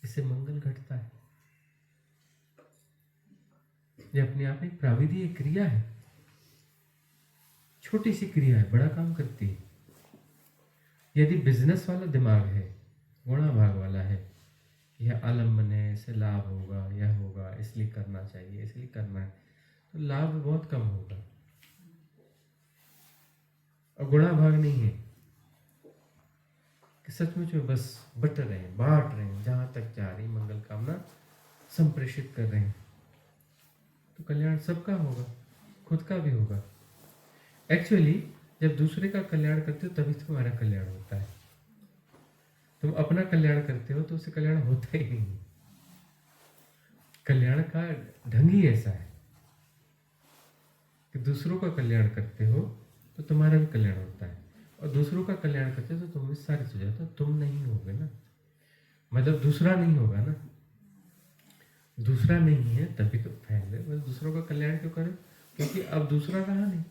इससे मंगल घटता है। ये अपने आप में प्राविधि, एक क्रिया है, छोटी सी क्रिया है, बड़ा काम करती है। यदि बिजनेस वाला दिमाग है, गुणा भाग वाला है, यह आलम्बन है, इससे लाभ होगा, यह होगा, इसलिए करना चाहिए, इसलिए करना है, तो लाभ बहुत कम होगा। और गुणा भाग नहीं है कि सचमुच में बस बट रहे हैं, बांट रहे हैं, जहां तक जा रही मंगल कामना संप्रेषित कर रहे हैं, तो कल्याण सबका होगा, खुद का भी होगा। एक्चुअली जब दूसरे का कल्याण करते हो तभी तुम्हारा कल्याण होता है। तुम अपना कल्याण करते हो तो उससे कल्याण होता ही नहीं। कल्याण का ढंग ही ऐसा है कि दूसरों का कल्याण करते हो तो तुम्हारा भी कल्याण होता है, और दूसरों का कल्याण करते हो तो तुम विस्तारित हो जाते हो। तुम नहीं होगे ना, मतलब दूसरा नहीं होगा ना। दूसरा नहीं है तभी तो फैले, बस दूसरों का कल्याण क्यों करें? क्योंकि अब दूसरा रहा नहीं,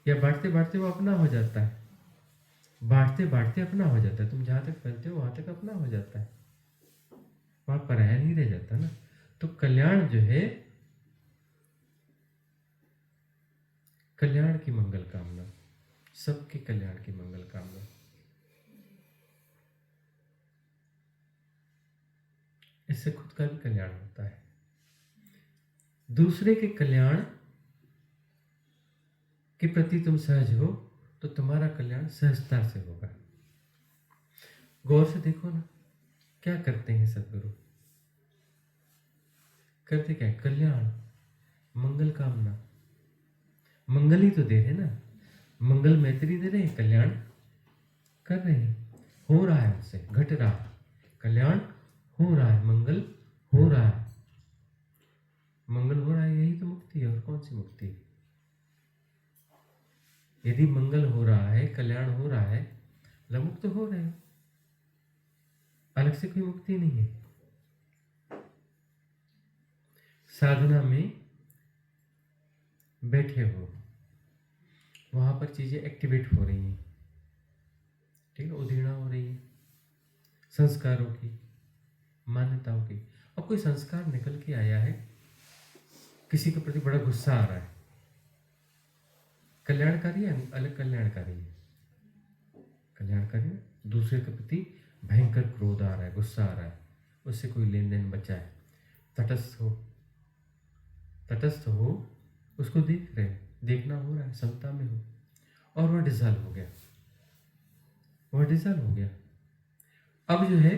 या बांटते बांटते वो अपना हो जाता है। बांटते बांटते अपना हो जाता है। तुम जहां तक फैलते हो वहां तक अपना हो जाता है, वहां पराया नहीं रह जाता ना। तो कल्याण जो है, कल्याण की मंगल कामना, सबके कल्याण की मंगल कामना, इससे खुद का भी कल्याण होता है। दूसरे के कल्याण के प्रति तुम सहज हो तो तुम्हारा कल्याण सहजता से होगा। गौर से देखो ना, क्या करते हैं सदगुरु? करते क्या? कल्याण, मंगल कामना। मंगल ही तो दे रहे ना, मंगल मैत्री दे रहे हैं, कल्याण कर रहे हैं, हो रहा है, उससे घट रहा है, कल्याण हो रहा है, मंगल हो रहा है। मंगल हो रहा है, यही तो मुक्ति है। और कौन सी मुक्ति? यदि मंगल हो रहा है, कल्याण हो रहा है, मुक्त हो रहे हो, अलग से कोई मुक्ति नहीं है। साधना में बैठे हो, वहां पर चीजें एक्टिवेट हो रही हैं, ठीक है, उधीड़ा हो रही है संस्कारों की, मान्यताओं की। अब कोई संस्कार निकल के आया है, किसी के प्रति बड़ा गुस्सा आ रहा है, कल्याणकारी है, अलग कल्याणकारी है, कल्याणकारी है। दूसरे के प्रति भयंकर क्रोध आ रहा है, गुस्सा आ रहा है, उससे कोई लेन देन बचा है, तटस्थ हो, तटस्थ हो, उसको देख रहे हैं, देखना हो रहा है, समता में हो, और वह डिसॉल्व हो गया, वह डिसॉल्व हो गया। अब जो है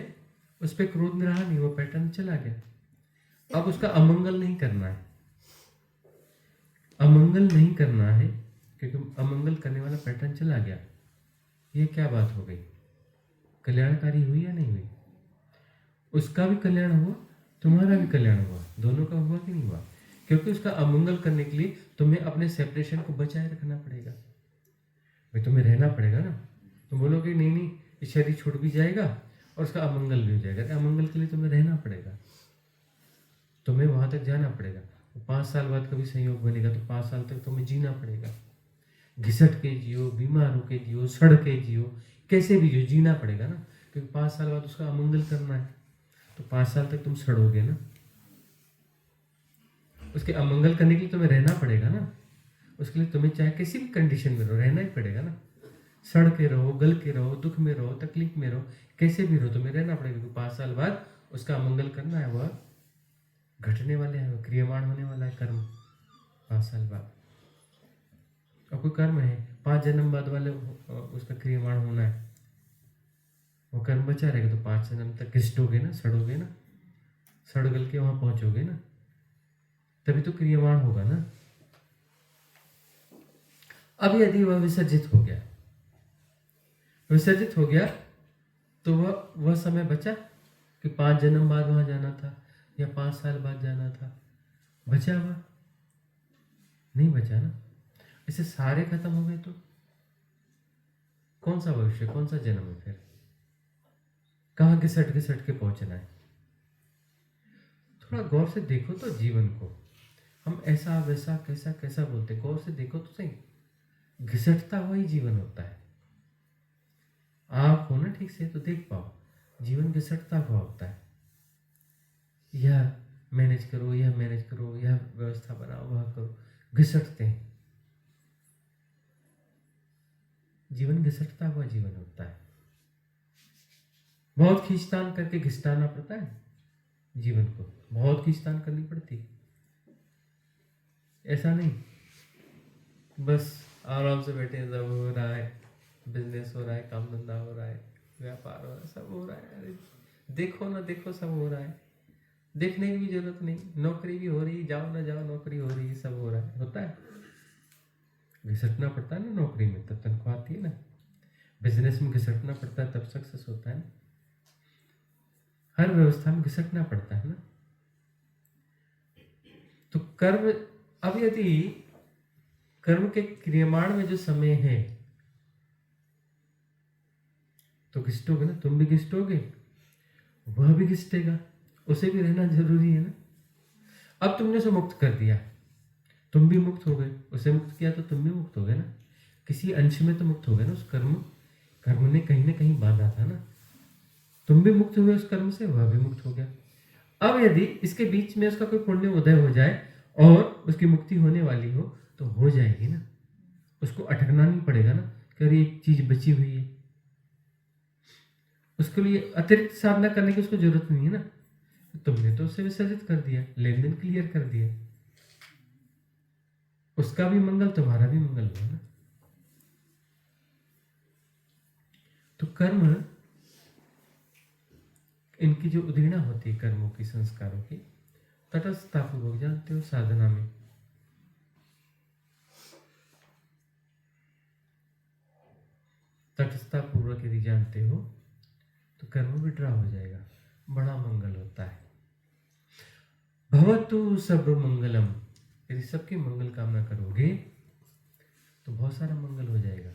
उस पर क्रोध में रहा नहीं, वो पैटर्न चला गया। अब उसका अमंगल नहीं करना है, अमंगल नहीं करना है, क्योंकि अमंगल करने वाला पैटर्न चला गया। ये क्या बात हो गई? कल्याणकारी हुई या नहीं हुई? उसका भी कल्याण हुआ, तुम्हारा भी कल्याण हुआ, दोनों का हुआ कि नहीं हुआ? क्योंकि उसका अमंगल करने के लिए तुम्हें अपने सेपरेशन को बचाए रखना पड़ेगा। भाई तुम्हें रहना पड़ेगा ना। तुम बोलोगे नहीं नहीं, ये शरीर छूट भी जाएगा और उसका अमंगल भी हो जाएगा, तो अमंगल के लिए तुम्हें रहना पड़ेगा, तुम्हें वहां तक जाना पड़ेगा। 5 साल बाद कभी संयोग बनेगा तो 5 साल तक तुम्हें जीना पड़ेगा, घिसट के जियो, बीमार होके जियो, सड़ के जियो, कैसे भी जियो, जीना पड़ेगा ना। क्योंकि 5 साल बाद उसका अमंगल करना है, तो 5 साल तक तुम सड़ोगे ना। उसके अमंगल करने के लिए तुम्हें रहना पड़ेगा ना। उसके लिए तुम्हें चाहे किसी भी कंडीशन में रहो, रहना ही पड़ेगा ना। सड़ के रहो, गल के रहो, दुख में रहो, तकलीफ में रहो, कैसे भी रहो, तुम्हें रहना पड़ेगा। क्योंकि 5 साल बाद उसका अमंगल करना है, वह घटने वाले हैं, क्रियमाण होने वाला है कर्म 5 साल बाद। और कोई कर्म है 5 जन्म बाद वाले उसका क्रियमाण होना है, वो कर्म बचा रहेगा तो 5 जन्म तक घिसटोगे ना, सड़ोगे ना, सड़ गल के वहां पहुंचोगे ना, तभी तो क्रियमाण होगा ना। अब यदि वह विसर्जित हो गया, विसर्जित हो गया तो वह समय बचा कि 5 जन्म बाद वहां जाना था या 5 साल बाद जाना था, बचा हुआ नहीं बचा ना। इसे सारे खत्म हो गए तो कौन सा भविष्य, कौन सा जन्म है फिर, कहाँ घिसट घिसट के पहुंचना है। थोड़ा गौर से देखो तो जीवन को, हम ऐसा वैसा कैसा कैसा बोलते, गौर से देखो तो सही, घिसटता हुआ ही जीवन होता है। आप हो ना ठीक से तो देख पाओ, जीवन घिसटता हुआ होता है। यह मैनेज करो, यह मैनेज करो, यह व्यवस्था बनाओ, वह करो, घिसटते हैं। जीवन घिसटता हुआ जीवन होता है। बहुत खींचतान करके घिसटाना पड़ता है जीवन को, बहुत खींचतान करनी पड़ती, ऐसा नहीं बस आराम से बैठे सब हो रहा है, बिजनेस हो रहा है, काम धंधा हो रहा है, व्यापार हो रहा है, सब हो रहा है। अरे देखो ना देखो, सब हो रहा है, देखने की भी जरूरत नहीं, नौकरी भी हो रही, जाओ ना जाओ नौकरी हो रही, सब हो रहा है, होता है। घिसटना पड़ता है ना नौकरी में, तब तनख्वाह आती है ना। बिजनेस में घिसटना पड़ता है तब सक्सेस होता है ना। हर व्यवस्था में घिसटना पड़ता है ना। तो कर्म, अब यदि कर्म के क्रियमाण में जो समय है तो घिसटोगे ना, तुम भी घिसटोगे, वह भी घिसटेगा, उसे भी रहना जरूरी है ना। अब तुमने उसे मुक्त कर दिया, तुम भी मुक्त हो गए, उसे मुक्त किया तो तुम भी मुक्त हो गए ना, किसी अंश में तो मुक्त हो गए ना। उस कर्म ने कहीं ना कहीं बांधा था ना, तुम भी मुक्त हुए उस कर्म से, वह भी मुक्त हो गया। अब यदि इसके बीच में उसका कोई पुण्य उदय हो जाए और उसकी मुक्ति होने वाली हो तो हो जाएगी ना, उसको अटकना नहीं पड़ेगा ना कि अरे एक चीज बची हुई है, उसके लिए अतिरिक्त साधना करने की उसको जरूरत नहीं है ना। तुमने तो उसे विसर्जित कर दिया, लेन देन क्लियर कर दिया, उसका भी मंगल तुम्हारा भी मंगल हुआ ना। तो कर्म, इनकी जो उदीर्णा होती है कर्मों की, संस्कारों की, तटस्थतापूर्वक जानते हो साधना में तटस्थतापूर्वक यदि जानते हो तो कर्म विड्रा हो जाएगा, बड़ा मंगल होता है। भवतु सब मंगलम, यदि सबकी मंगल कामना करोगे तो बहुत सारा मंगल हो जाएगा।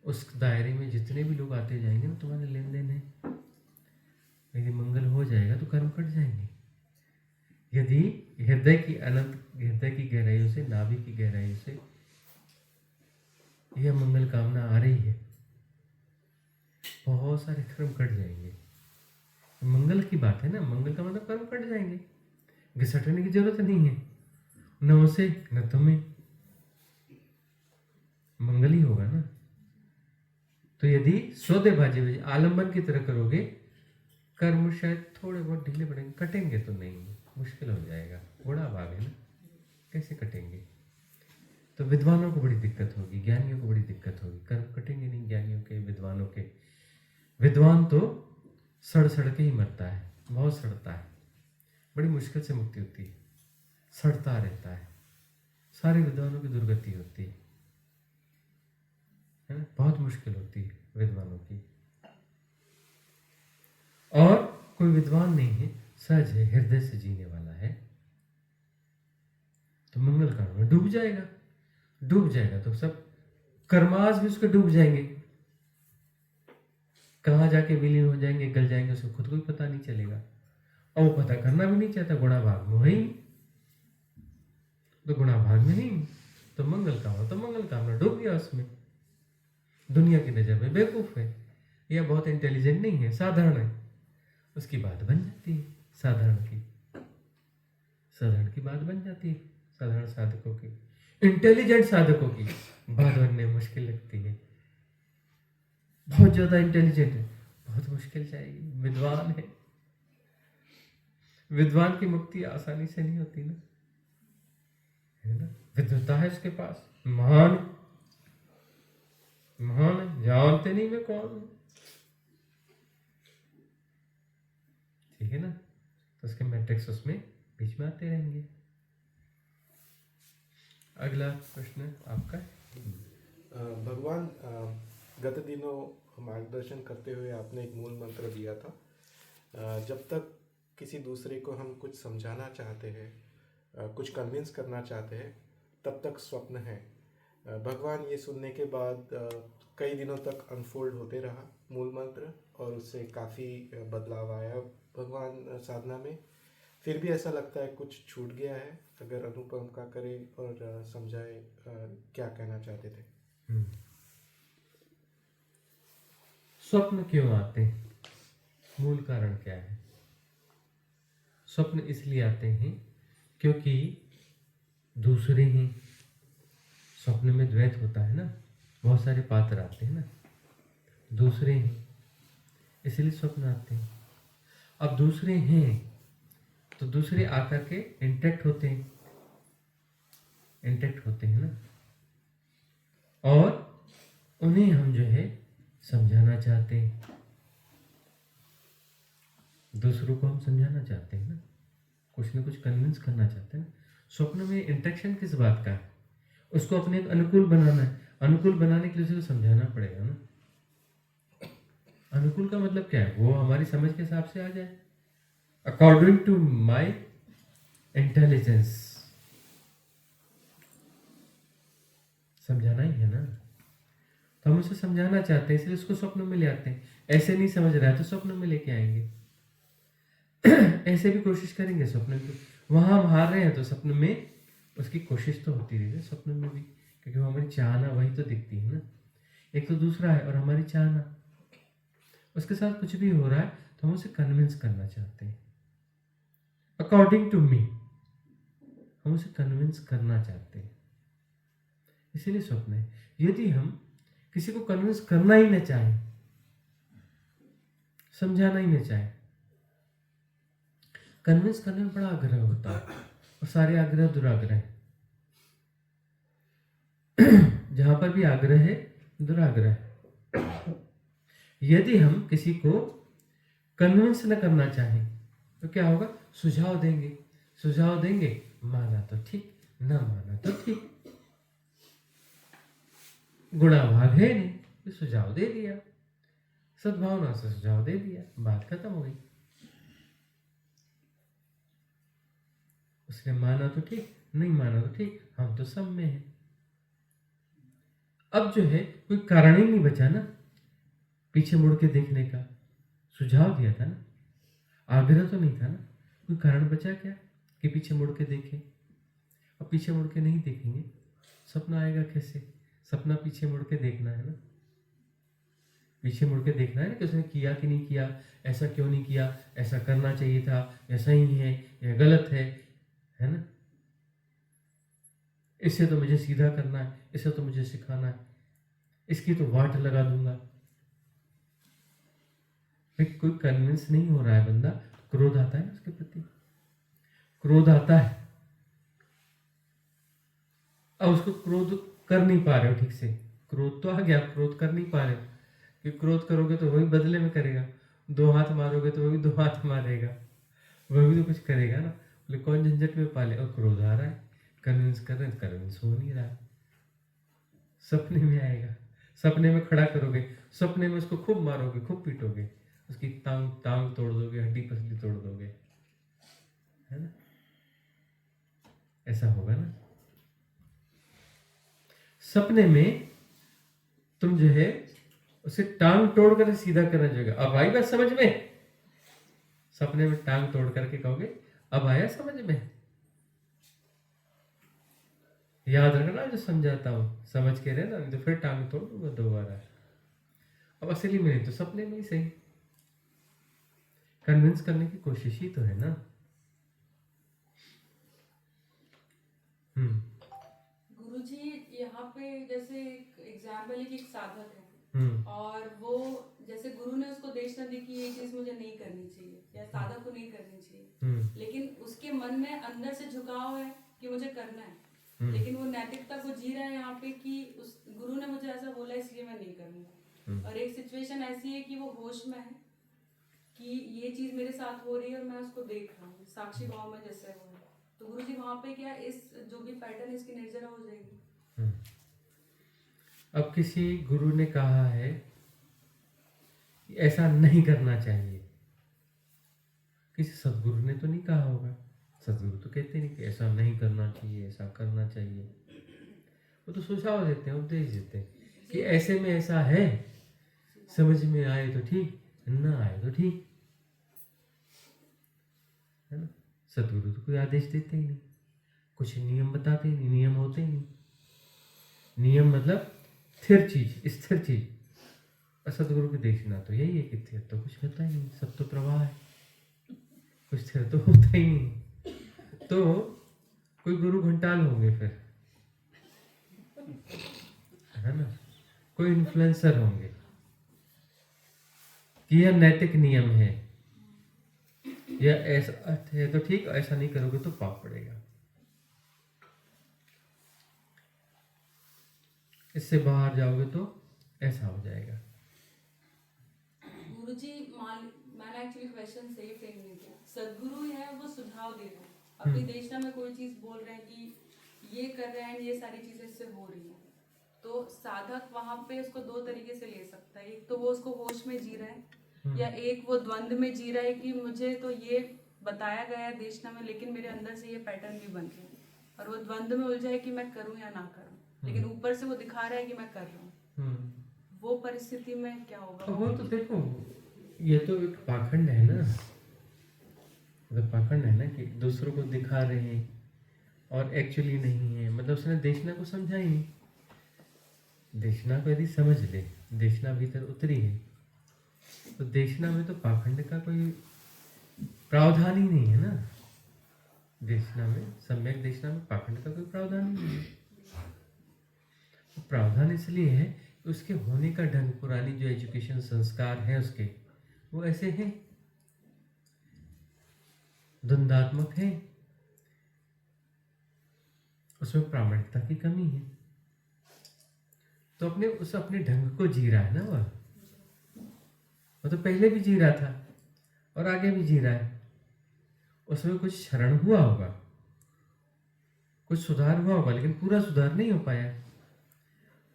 उस दायरे में जितने भी लोग आते जाएंगे ना, तुम्हारे लेन देन है, यदि मंगल हो जाएगा तो कर्म कट जाएंगे। यदि हृदय की अनंत, हृदय की गहराइयों से, नाभि की गहराइयों से यह मंगल कामना आ रही है, बहुत सारे कर्म कट जाएंगे। मंगल की बात है ना, मंगल का मतलब कर्म कट जाएंगे, घिसटने की जरूरत नहीं है, न उसे न तुम्हें, मंगल ही होगा ना। तो यदि सौदेबाजी आलंबन की तरह करोगे, कर्म शायद थोड़े बहुत ढीले पड़ेंगे, कटेंगे तो नहीं, मुश्किल हो जाएगा, घोड़ा भाग है ना, कैसे कटेंगे। तो विद्वानों को बड़ी दिक्कत होगी, ज्ञानियों को बड़ी दिक्कत होगी, कर्म कटेंगे नहीं ज्ञानियों के, विद्वानों के। विद्वान तो सड़ सड़ के ही मरता है, बहुत सड़ता है, बड़ी मुश्किल से मुक्ति होती है, सड़ता रहता है, सारे विद्वानों की दुर्गति होती है ना, बहुत मुश्किल होती है विद्वानों की। और कोई विद्वान नहीं है, सहज है, हृदय से जीने वाला है, तो मंगल कांड में डूब जाएगा, डूब जाएगा तो सब कर्मास भी उसके डूब जाएंगे, कहाँ जाके विलीन हो जाएंगे, गल जाएंगे, उसको खुद को भी पता नहीं चलेगा, और वो पता करना भी नहीं चाहता, गुणा भाग में ही, तो गुणा भाग में ही तो मंगल कामना, तो मंगल कामना डूब गया उसमें, दुनिया की नजर में बेवकूफ है, यह बहुत इंटेलिजेंट नहीं है, साधारण है, उसकी बात बन जाती है, साधारण की बात बन जाती है, साधारण साधकों की, इंटेलिजेंट साधकों की बात बनने मुश्किल लगती है, बहुत ज्यादा इंटेलिजेंट है, बहुत मुश्किल जाएगी, विद्वान है, विद्वान की मुक्ति आसानी से नहीं होती ना, है ना, विद्वता है उसके पास, महान महान है, जानते नहीं मैं कौन हूँ। ठीक है ना, तो उसके मैट्रिक्स उसमें बीच में आते रहेंगे। अगला प्रश्न आपका। भगवान, गत दिनों मार्गदर्शन करते हुए आपने एक मूल मंत्र दिया था, जब तक किसी दूसरे को हम कुछ समझाना चाहते हैं, कुछ कन्विंस करना चाहते हैं, तब तक स्वप्न है। भगवान, ये सुनने के बाद कई दिनों तक अनफोल्ड होते रहा मूल मंत्र, और उससे काफ़ी बदलाव आया भगवान साधना में। फिर भी ऐसा लगता है कुछ छूट गया है। अगर अनुपम का करे और समझाए क्या कहना चाहते थे। स्वप्न क्यों आते हैं, मूल कारण क्या है? स्वप्न इसलिए आते हैं क्योंकि दूसरे हैं। स्वप्न में द्वैत होता है ना, बहुत सारे पात्र आते हैं ना, दूसरे हैं, इसलिए स्वप्न आते हैं। अब दूसरे हैं तो दूसरे आकर के इंटैक्ट होते हैं, इंटैक्ट होते हैं ना, और उन्हें हम जो है समझाना चाहते हैं, दूसरों को हम समझाना चाहते हैं ना, कुछ ना कुछ कन्विंस करना चाहते हैं ना। स्वप्न में इंटरेक्शन किस बात का है? उसको अपने अनुकूल बनाना है। अनुकूल बनाने के लिए उसे समझाना पड़ेगा ना। अनुकूल का मतलब क्या है? वो हमारी समझ के हिसाब से आ जाए, अकॉर्डिंग टू माई इंटेलिजेंस। समझाना ही है ना, तो हम उसे समझाना चाहते हैं, इसलिए उसको स्वप्न में ले आते हैं। ऐसे नहीं समझ रहा है तो स्वप्न में लेके आएंगे। ऐसे भी कोशिश करेंगे स्वप्न में, वहां हम हार रहे हैं तो स्वप्न में उसकी कोशिश तो होती रही है, स्वप्न में भी, क्योंकि वो हमारी चाहना वही तो दिखती है ना। एक तो दूसरा है और हमारी चाहना, उसके साथ कुछ भी हो रहा है तो हम उसे कन्विंस करना चाहते हैं। अकॉर्डिंग टू मी, हम उसे कन्विंस करना चाहते हैं, इसीलिए स्वप्न है। यदि हम किसी को कन्विंस करना ही न चाहें, समझाना ही न चाहें, कन्विंस करने में बड़ा आग्रह होता है, और सारे आग्रह दुराग्रह हैं। जहां पर भी आग्रह है, दुराग्रह है। यदि हम किसी को कन्विंस न करना चाहें तो क्या होगा? सुझाव देंगे, सुझाव देंगे, माना तो ठीक, न माना तो ठीक, गुणा भाग है नहीं, तो सुझाव दे दिया, सद्भावना से सुझाव दे दिया, बात खत्म हो गई। उसने माना तो ठीक, नहीं माना तो ठीक, हम तो सब में हैं। अब जो है कोई कारण ही नहीं बचा ना पीछे मुड़ के देखने का। सुझाव दिया था ना, आग्रह तो नहीं था ना, कोई कारण बचा क्या कि पीछे मुड़ के देखें? अब पीछे मुड़ के नहीं देखेंगे, सपना आएगा कैसे? सपना पीछे मुड़ के देखना है ना, पीछे मुड़ के देखना है ना कि उसने किया कि नहीं किया, ऐसा क्यों नहीं किया, ऐसा करना चाहिए था, या सही है या गलत है ना। इससे तो मुझे सीधा करना है, इसे तो मुझे सिखाना है, इसकी तो वाट लगा दूंगा। कोई कन्विंस नहीं हो रहा है बंदा, क्रोध आता है ना उसके प्रति, क्रोध आता है। अब उसको क्रोध कर नहीं पा रहे हो ठीक से, क्रोध तो आ गया, क्रोध कर नहीं पा रहे हो, कि क्रोध करोगे तो वही बदले में करेगा, दो हाथ मारोगे तो वही दो हाथ मारेगा, वह भी तो कुछ करेगा ना। बोले कौन झंझट में पाले, और क्रोध आ रहा है, कन्विंस कर रहे हैं, कन्विंस हो नहीं रहा। सपने में आएगा, सपने में खड़ा करोगे, सपने में उसको खूब मारोगे, खूब पीटोगे, उसकी टांग टांग तोड़ दोगे, हड्डी पसली तोड़ दोगे, है ना। ऐसा होगा ना। सपने में तुम जो है उसे टांग तोड़ कर सीधा करना चाहिए। अब आई बात समझ में? सपने में टांग तोड़ करके कहोगे अब आया समझ में? याद रखना जो समझाता हूं, समझ के रहना, नहीं तो फिर टांग तोड़ दूंगा दोबारा। अब असली में नहीं तो सपने में ही सही, कन्विंस करने की कोशिश ही तो है ना। गुरुजी, यहाँ पे जैसे एग्जाम्पल है कि एक साधक है और वो जैसे गुरु ने उसको देश नदी की ये चीज मुझे नहीं करनी चाहिए या साधक को नहीं करनी चाहिए, लेकिन उसके मन में अंदर से झुकाव है कि मुझे करना है, लेकिन वो नैतिकता को जी रहा है यहाँ पे कि उस गुरु ने मुझे ऐसा बोला इसलिए मैं नहीं करूँगा। और एक सिचुएशन ऐसी है कि वो होश में है कि ये चीज मेरे साथ हो रही है और मैं उसको देख रहा हूँ, साक्षी भाव में जैसे हो रहा है। तो गुरु जी वहाँ पे क्या इस जो भी पैटर्न इसकी निर्जरा हो जाएगी। अब किसी गुरु ने कहा है कि ऐसा नहीं करना चाहिए, किसी सदगुरु ने तो नहीं कहा होगा। सदगुरु तो कहते नहीं कि ऐसा नहीं करना चाहिए, ऐसा करना चाहिए। वो तो सुझाव देते हैं, उपदेश देते हैं कि ऐसे में ऐसा है, समझ में आए तो ठीक, ना आए तो ठीक, है ना। सदगुरु तो कोई आदेश देते ही नहीं, कुछ नियम बताते ही नहीं, नियम होते ही नहीं। नियम मतलब स्थिर चीज, स्थिर चीज। और सदगुरु की देखना तो यही है कि स्थिर तो कुछ होता ही नहीं, सब तो प्रवाह है, कुछ स्थिर तो होता ही नहीं। तो कोई गुरु घंटाल होंगे फिर, है ना, कोई इन्फ्लुएंसर होंगे कि यह नैतिक नियम है, यह ऐसा अर्थ है तो ठीक, ऐसा नहीं करोगे तो पाप पड़ेगा, इससे बाहर जाओगे तो ऐसा हो जाएगा। गुरुजी मैंने एक्चुअली क्वेश्चन सही फ्रेम नहीं किया। सदगुरु है वो सुझाव दे रहे हैं, अपनी देशना में कोई चीज बोल रहे हैं कि ये कर रहे हैं, ये सारी चीजें इससे हो रही हैं, तो साधक वहां पे उसको दो तरीके से ले सकता है। एक तो वो उसको होश में जी रहा है, या एक वो द्वंद में जी रहा है कि मुझे तो ये बताया गया है देशना में, लेकिन मेरे अंदर से ये पैटर्न भी बन रहे हैं, और वो द्वंद में उलझा है कि मैं करूं या ना करूं, लेकिन ऊपर से वो दिखा रहा है कि मैं कर रहा हूँ। वो परिस्थिति में क्या होगा? वो तो देखो, ये तो एक पाखंड है ना, मतलब पाखंड है ना कि दूसरों को दिखा रहे हैं और एक्चुअली नहीं है। मतलब उसने देशना को समझा ही नहीं। देशना को यदि समझ ले, देशना भीतर उतरी है, तो देशना में तो पाखंड का कोई प्रावधान ही नहीं है ना। देशना में, सम्यक देशना में पाखंड का कोई प्रावधान ही नहीं है। तो प्रावधान इसलिए है कि उसके होने का ढंग, पुरानी जो एजुकेशन संस्कार है उसके, वो ऐसे हैं, द्वंदात्मक है, उसमें प्रामाणिकता की कमी है। तो अपने ढंग को जी रहा है ना वो तो पहले भी जी रहा था और आगे भी जी रहा है। उसमें कुछ क्षरण हुआ होगा, कुछ सुधार हुआ होगा, लेकिन पूरा सुधार नहीं हो पाया।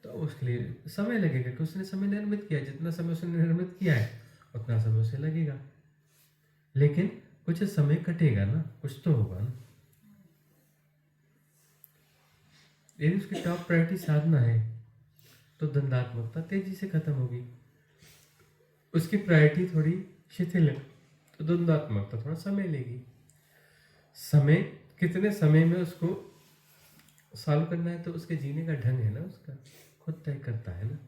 तो उसके लिए समय लगेगा कि उसने समय निर्मित किया, जितना समय उसने निर्मित किया है उतना समय उसे लगेगा, लेकिन कुछ समय कटेगा ना, कुछ तो होगा ना। यदि उसकी टॉप प्रायोरिटी साधना है तो दंडात्मकता तेजी से खत्म होगी। उसकी प्रायोरिटी थोड़ी शिथिल है तो दंडात्मकता थोड़ा समय लेगी। समय कितने समय में उसको सॉल्व करना है तो उसके जीने का ढंग है ना, उसका खुद तय करता है ना।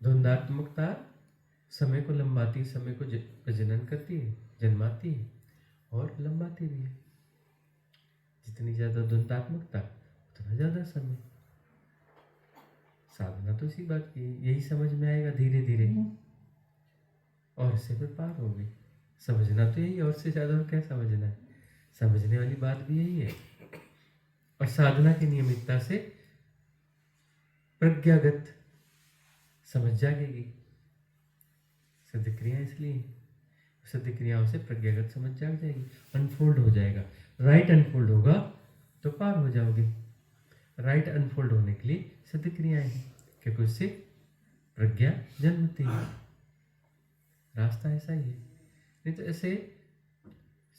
द्वंदात्मकता समय को लंबाती, समय को प्रजनन करती है, जन्माती है और लंबाती भी है। जितनी ज्यादा द्वंदात्मकता उतना ज्यादा समय। साधना तो इसी बात की, यही समझ में आएगा धीरे धीरे, और इससे फिर पार होगी। समझना तो यही, और से ज्यादा और क्या समझना है। समझने वाली बात भी यही है। और साधना की नियमितता से प्रज्ञागत समझ जागेगी। सिद्ध क्रिया इसलिए, सिद्ध क्रियाओं से प्रज्ञागत समझ जाग जाएगी, अनफोल्ड हो जाएगा। राइट अनफोल्ड होगा तो पार हो जाओगे। राइट अनफोल्ड होने के लिए सिद्ध क्रियाएं हैं, क्योंकि उससे प्रज्ञा जन्मती है। रास्ता ऐसा ही है। नहीं तो ऐसे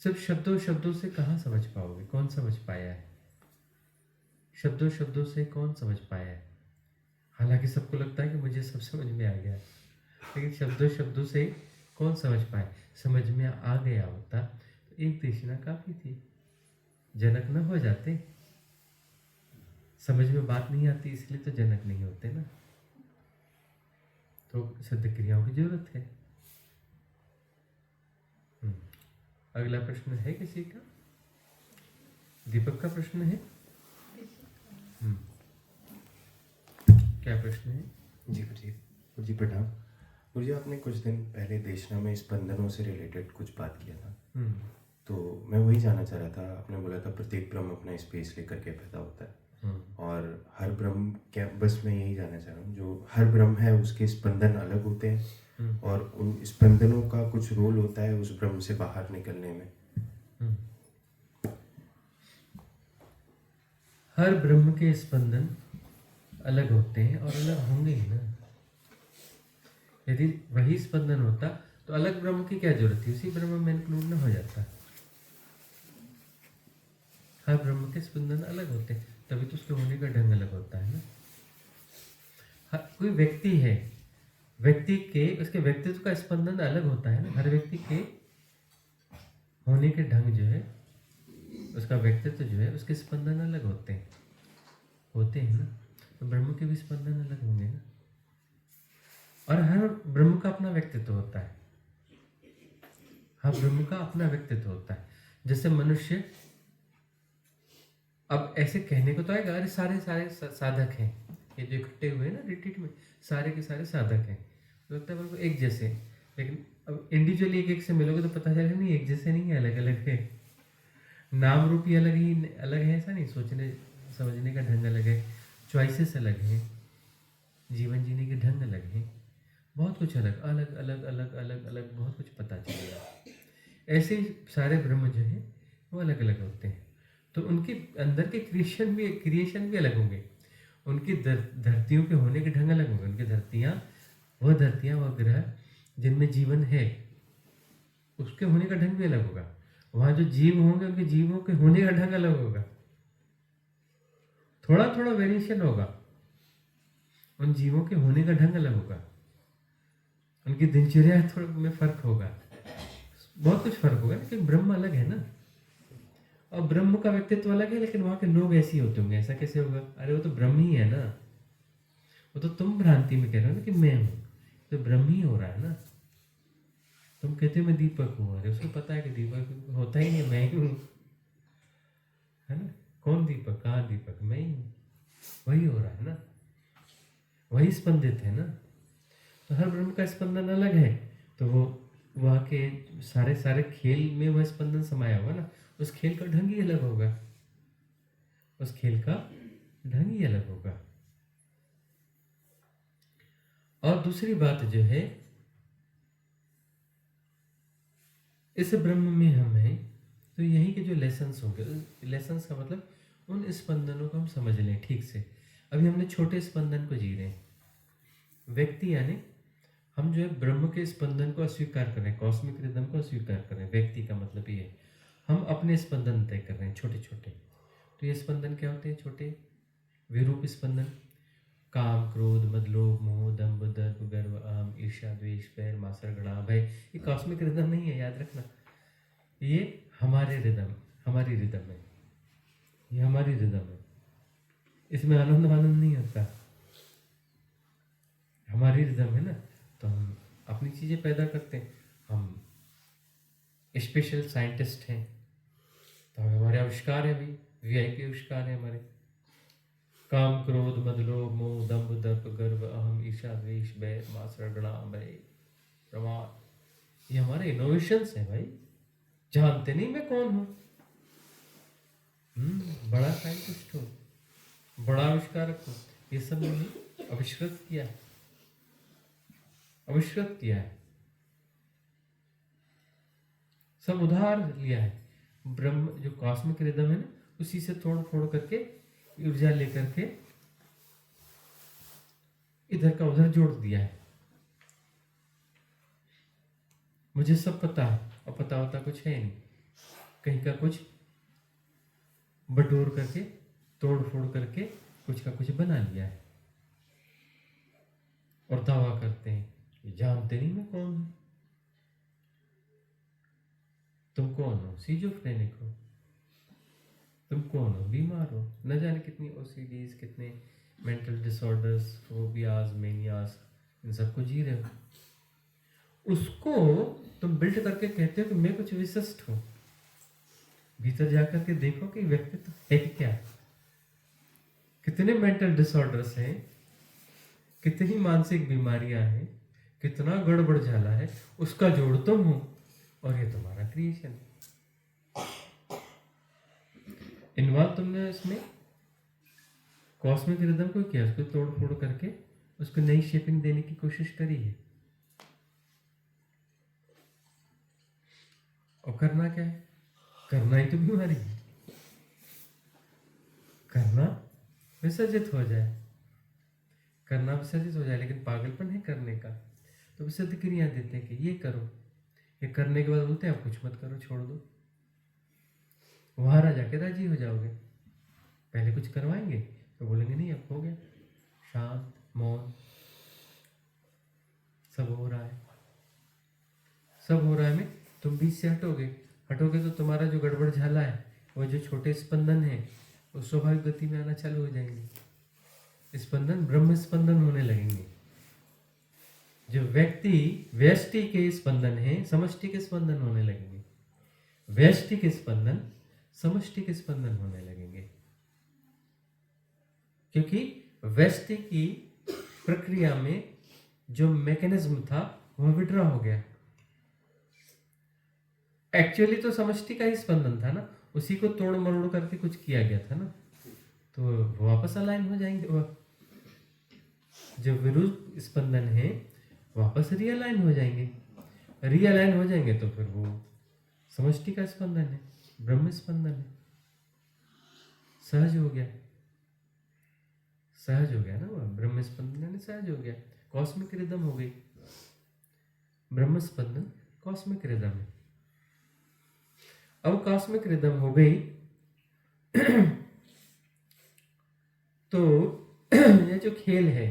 सिर्फ शब्दों शब्दों से कहाँ समझ पाओगे? कौन समझ पाया है? शब्दों शब्दों से कौन समझ पाया है? हालांकि सबको लगता है कि मुझे सब समझ में आ गया, लेकिन शब्दों शब्दों से कौन समझ पाए? समझ में आ गया होता तो एक देशना काफी थी, जनक न हो जाते। समझ में बात नहीं आती इसलिए तो जनक नहीं होते ना। तो सिद्ध क्रियाओं की जरूरत है। अगला प्रश्न है किसी का? दीपक का प्रश्न है। क्या प्रश्न है? जी गुरुजी प्रणाम। गुरुजी, आपने कुछ दिन पहले देशना में स्पंदनों से रिलेटेड कुछ बात किया था। तो मैं वही जानना चाह रहा था, आपने बोला था प्रत्येक ब्रह्म अपना स्पेस लेकर के पैदा होता है, और हर ब्रह्म क्या, बस मैं यही जानना चाह रहा हूँ, जो हर ब्रह्म है उसके स्पंदन अलग होते हैं और उन स्पंदनों का कुछ रोल होता है उस ब्रह्म से बाहर निकलने में? हर ब्रह्म के स्पंदन अलग होते हैं और अलग होंगे ही ना। यदि वही स्पंदन होता तो अलग ब्रह्म की क्या जरूरत थी, उसी ब्रह्म में इंक्लूड ना हो जाता। हर ब्रह्म के स्पंदन अलग होते हैं, तभी तो उसके होने का ढंग अलग होता है ना। कोई व्यक्ति है, व्यक्ति के उसके व्यक्तित्व का स्पंदन अलग होता है ना। हर व्यक्ति के होने के ढंग जो है, उसका व्यक्तित्व जो है, उसके स्पंदन अलग होते हैं ना। तो ब्रह्म के भी स्पंदन अलग होंगे ना। और हर ब्रह्म का अपना व्यक्तित्व होता है, हर ब्रह्म का अपना व्यक्तित्व होता है। जैसे मनुष्य, अब ऐसे कहने को तो आएगा अरे सारे साधक हैं, ये जो इकट्ठे हुए हैं ना रिट्रीट में, सारे के सारे साधक हैं, तो लगता है बिल्कुल एक जैसे। लेकिन अब इंडिविजुअली एक एक से मिलोगे तो पता चलेगा नहीं, एक जैसे नहीं है, अलग अलग है। नाम रूप ही अलग है, ऐसा नहीं। सोचने समझने का ढंग अलग है, चॉइसेस अलग हैं, जीवन जीने के ढंग अलग हैं, बहुत कुछ अलग अलग अलग अलग अलग अलग बहुत कुछ पता चलेगा। ऐसे ही सारे ब्रह्म जो है वो अलग अलग होते हैं। तो उनके अंदर के क्रिएशन भी अलग होंगे, उनकी धरतियों के होने के ढंग अलग होंगे। उनकी धरतियाँ वह ग्रह जिनमें जीवन है, उसके होने का ढंग भी अलग होगा। वहाँ जो जीव होंगे उनके जीवों के होने का ढंग अलग होगा, थोड़ा थोड़ा वेरिएशन होगा। उन जीवों के होने का ढंग अलग होगा, उनकी दिनचर्या थोड़ा में फर्क होगा, बहुत कुछ फर्क होगा। लेकिन ब्रह्म अलग है ना, और ब्रह्म का व्यक्तित्व अलग है, लेकिन वहाँ के लोग ऐसे ही होते होंगे। ऐसा कैसे होगा? अरे वो तो ब्रह्म ही है ना, वो तो तुम भ्रांति में कह रहे हो ना कि मैं हूँ, तो ब्रह्म ही हो रहा है ना। तुम कहते हो मैं दीपक हूँ, अरे उसको पता है कि दीपक होता ही नहीं, मैं ही हूँ, है ना। कौन दीपक, कहाँ दीपक, मैं ही हूँ। वही हो रहा है ना, वही स्पंदित है ना। तो हर ब्रह्म का स्पंदन अलग है, तो वो वहाँ के सारे खेल में वह स्पंदन समाया होगा ना। उस खेल का ढंग ही अलग होगा, उस खेल का ढंग ही अलग होगा। और दूसरी बात जो है, इस ब्रह्म में हम हैं, तो यही के जो लेसन्स होंगे, लेसन्स का मतलब उन स्पंदनों को हम समझ लें ठीक से। अभी हमने छोटे स्पंदन को जी रहे हैं, व्यक्ति यानी हम जो है ब्रह्म के स्पंदन को अस्वीकार कर रहे हैं, कॉस्मिक रिदम को अस्वीकार कर रहे हैं। व्यक्ति का मतलब ये है, हम अपने स्पंदन तय कर रहे हैं छोटे छोटे। तो ये स्पंदन क्या होते हैं? छोटे विरूप स्पंदन, काम, क्रोध, मद, लोभ, मोह, दंभ, दर्प, गर्व, अहम, ईर्ष्या, द्वेष, बैर, मात्सर्य, घृणा, भय। ये कॉस्मिक रिदम नहीं है, याद रखना। ये हमारे रिदम, हमारी रिदम है, ये हमारी रिदम है। इसमें आनंद नहीं होता, हमारी रिदम है ना। तो हम अपनी चीज़ें पैदा करते हैं, हम स्पेशल साइंटिस्ट हैं, तो हमारे आविष्कार हैं, अभी VIP आविष्कार हैं हमारे। काम, क्रोध, मद, लोभ, मोह, दंभ, दर्प, गर्व, अहम, ईर्ष्या, द्वेष, बैर, मात्सर्य, घृणा, भय, प्रमाद, ये हमारे इनोवेशंस हैं भाई। जानते नहीं मैं कौन हूँ, बड़ा साइंटिस्ट हूँ, बड़ा आविष्कारक हूँ। ये सब मैंने आविष्कृत किया है, आविष्कृत किया है, सब उधार लिया है। ब्रह्म जो कॉस्मिक रिदम है ना, उसी से तोड़ फोड़ करके ऊर्जा लेकर के इधर का उधर जोड़ दिया है। मुझे सब पता है, और पता होता कुछ है नहीं, कहीं का कुछ बटोर करके तोड़ फोड़ करके कुछ का कुछ बना लिया है, और दावा करते हैं जानते नहीं मैं कौन हूं। तुम कौन हो? सिजोफ्रेनिक हो, तुम कौन हो? बीमार हो, न जाने कितनी OCDs, कितने मेंटल डिसऑर्डर्स, फोबियाज, मेनियाज, इन सबको जी रहे हो। उसको तुम बिल्ड करके कहते हो कि मैं कुछ विशिष्ट हूं। भीतर जाकर के देखो कि व्यक्तित्व है क्या, कितने मेंटल डिसऑर्डर्स हैं, कितनी मानसिक बीमारियां हैं, कितना गड़बड़ झाला है, उसका जोड़ तुम हो, और ये तुम्हारा क्रिएशन है। इन्वॉल्व तुमने इसमें कॉस्मिक रिदम को किया, उसको तोड़ फोड़ करके उसको नई शेपिंग देने की कोशिश करी है। और करना क्या है? करना ही तो बीमारी है। करना विसर्जित हो जाए, करना विसर्जित हो जाए, लेकिन पागलपन है करने का। तो विशुद्ध क्रिया देते हैं कि ये करो, ये करने के बाद बोलते हैं आप कुछ मत करो, छोड़ दो। वहां रह जाके राजी हो जाओगे। पहले कुछ करवाएंगे तो बोलेंगे नहीं अब हो गया, शांत मौन, सब हो रहा है, सब हो रहा है में तुम बीच से हटोगे। हटोगे तो तुम्हारा जो गड़बड़ झाला है, वो जो छोटे स्पंदन है, वो स्वाभाविक गति में आना चालू हो जाएंगे। स्पंदन ब्रह्म स्पंदन होने लगेंगे। जो व्यक्ति व्यष्टि के स्पंदन है, समष्टि के स्पंदन होने लगेंगे। व्यष्टि के स्पंदन समष्टि के स्पंदन होने लगेंगे, क्योंकि व्यष्टि की प्रक्रिया में जो मैकेनिज्म था वह विड्रॉ हो गया। एक्चुअली तो समष्टि का ही स्पंदन था ना, उसी को तोड़ मरोड़ करके कुछ किया गया था ना, तो वो वापस अलाइन हो जाएंगे। वह जो विरुद्ध स्पंदन है वापस रियलाइन हो जाएंगे। रियलाइन हो जाएंगे तो फिर वो समष्टि का स्पंदन है, ब्रह्म स्पंदन है। सहज हो गया, सहज हो गया ना, वह ब्रह्म स्पंदन सहज हो गया, कॉस्मिक रिदम हो गई। ब्रह्म स्पंदन कॉस्मिक रिदम है। अब कॉस्मिक रिदम हो गई तो ये जो खेल है,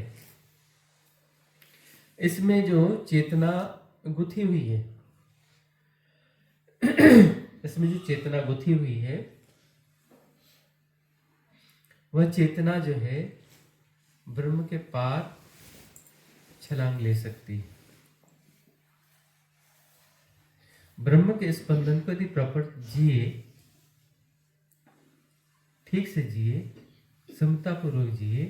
इसमें जो चेतना गुथी हुई है, इसमें जो चेतना गुथी हुई है, वह चेतना जो है ब्रह्म के पार छलांग ले सकती है। ब्रह्म के स्पंदन को यदि प्रॉपर जिए, ठीक से जिए, समतापूर्वक जिए,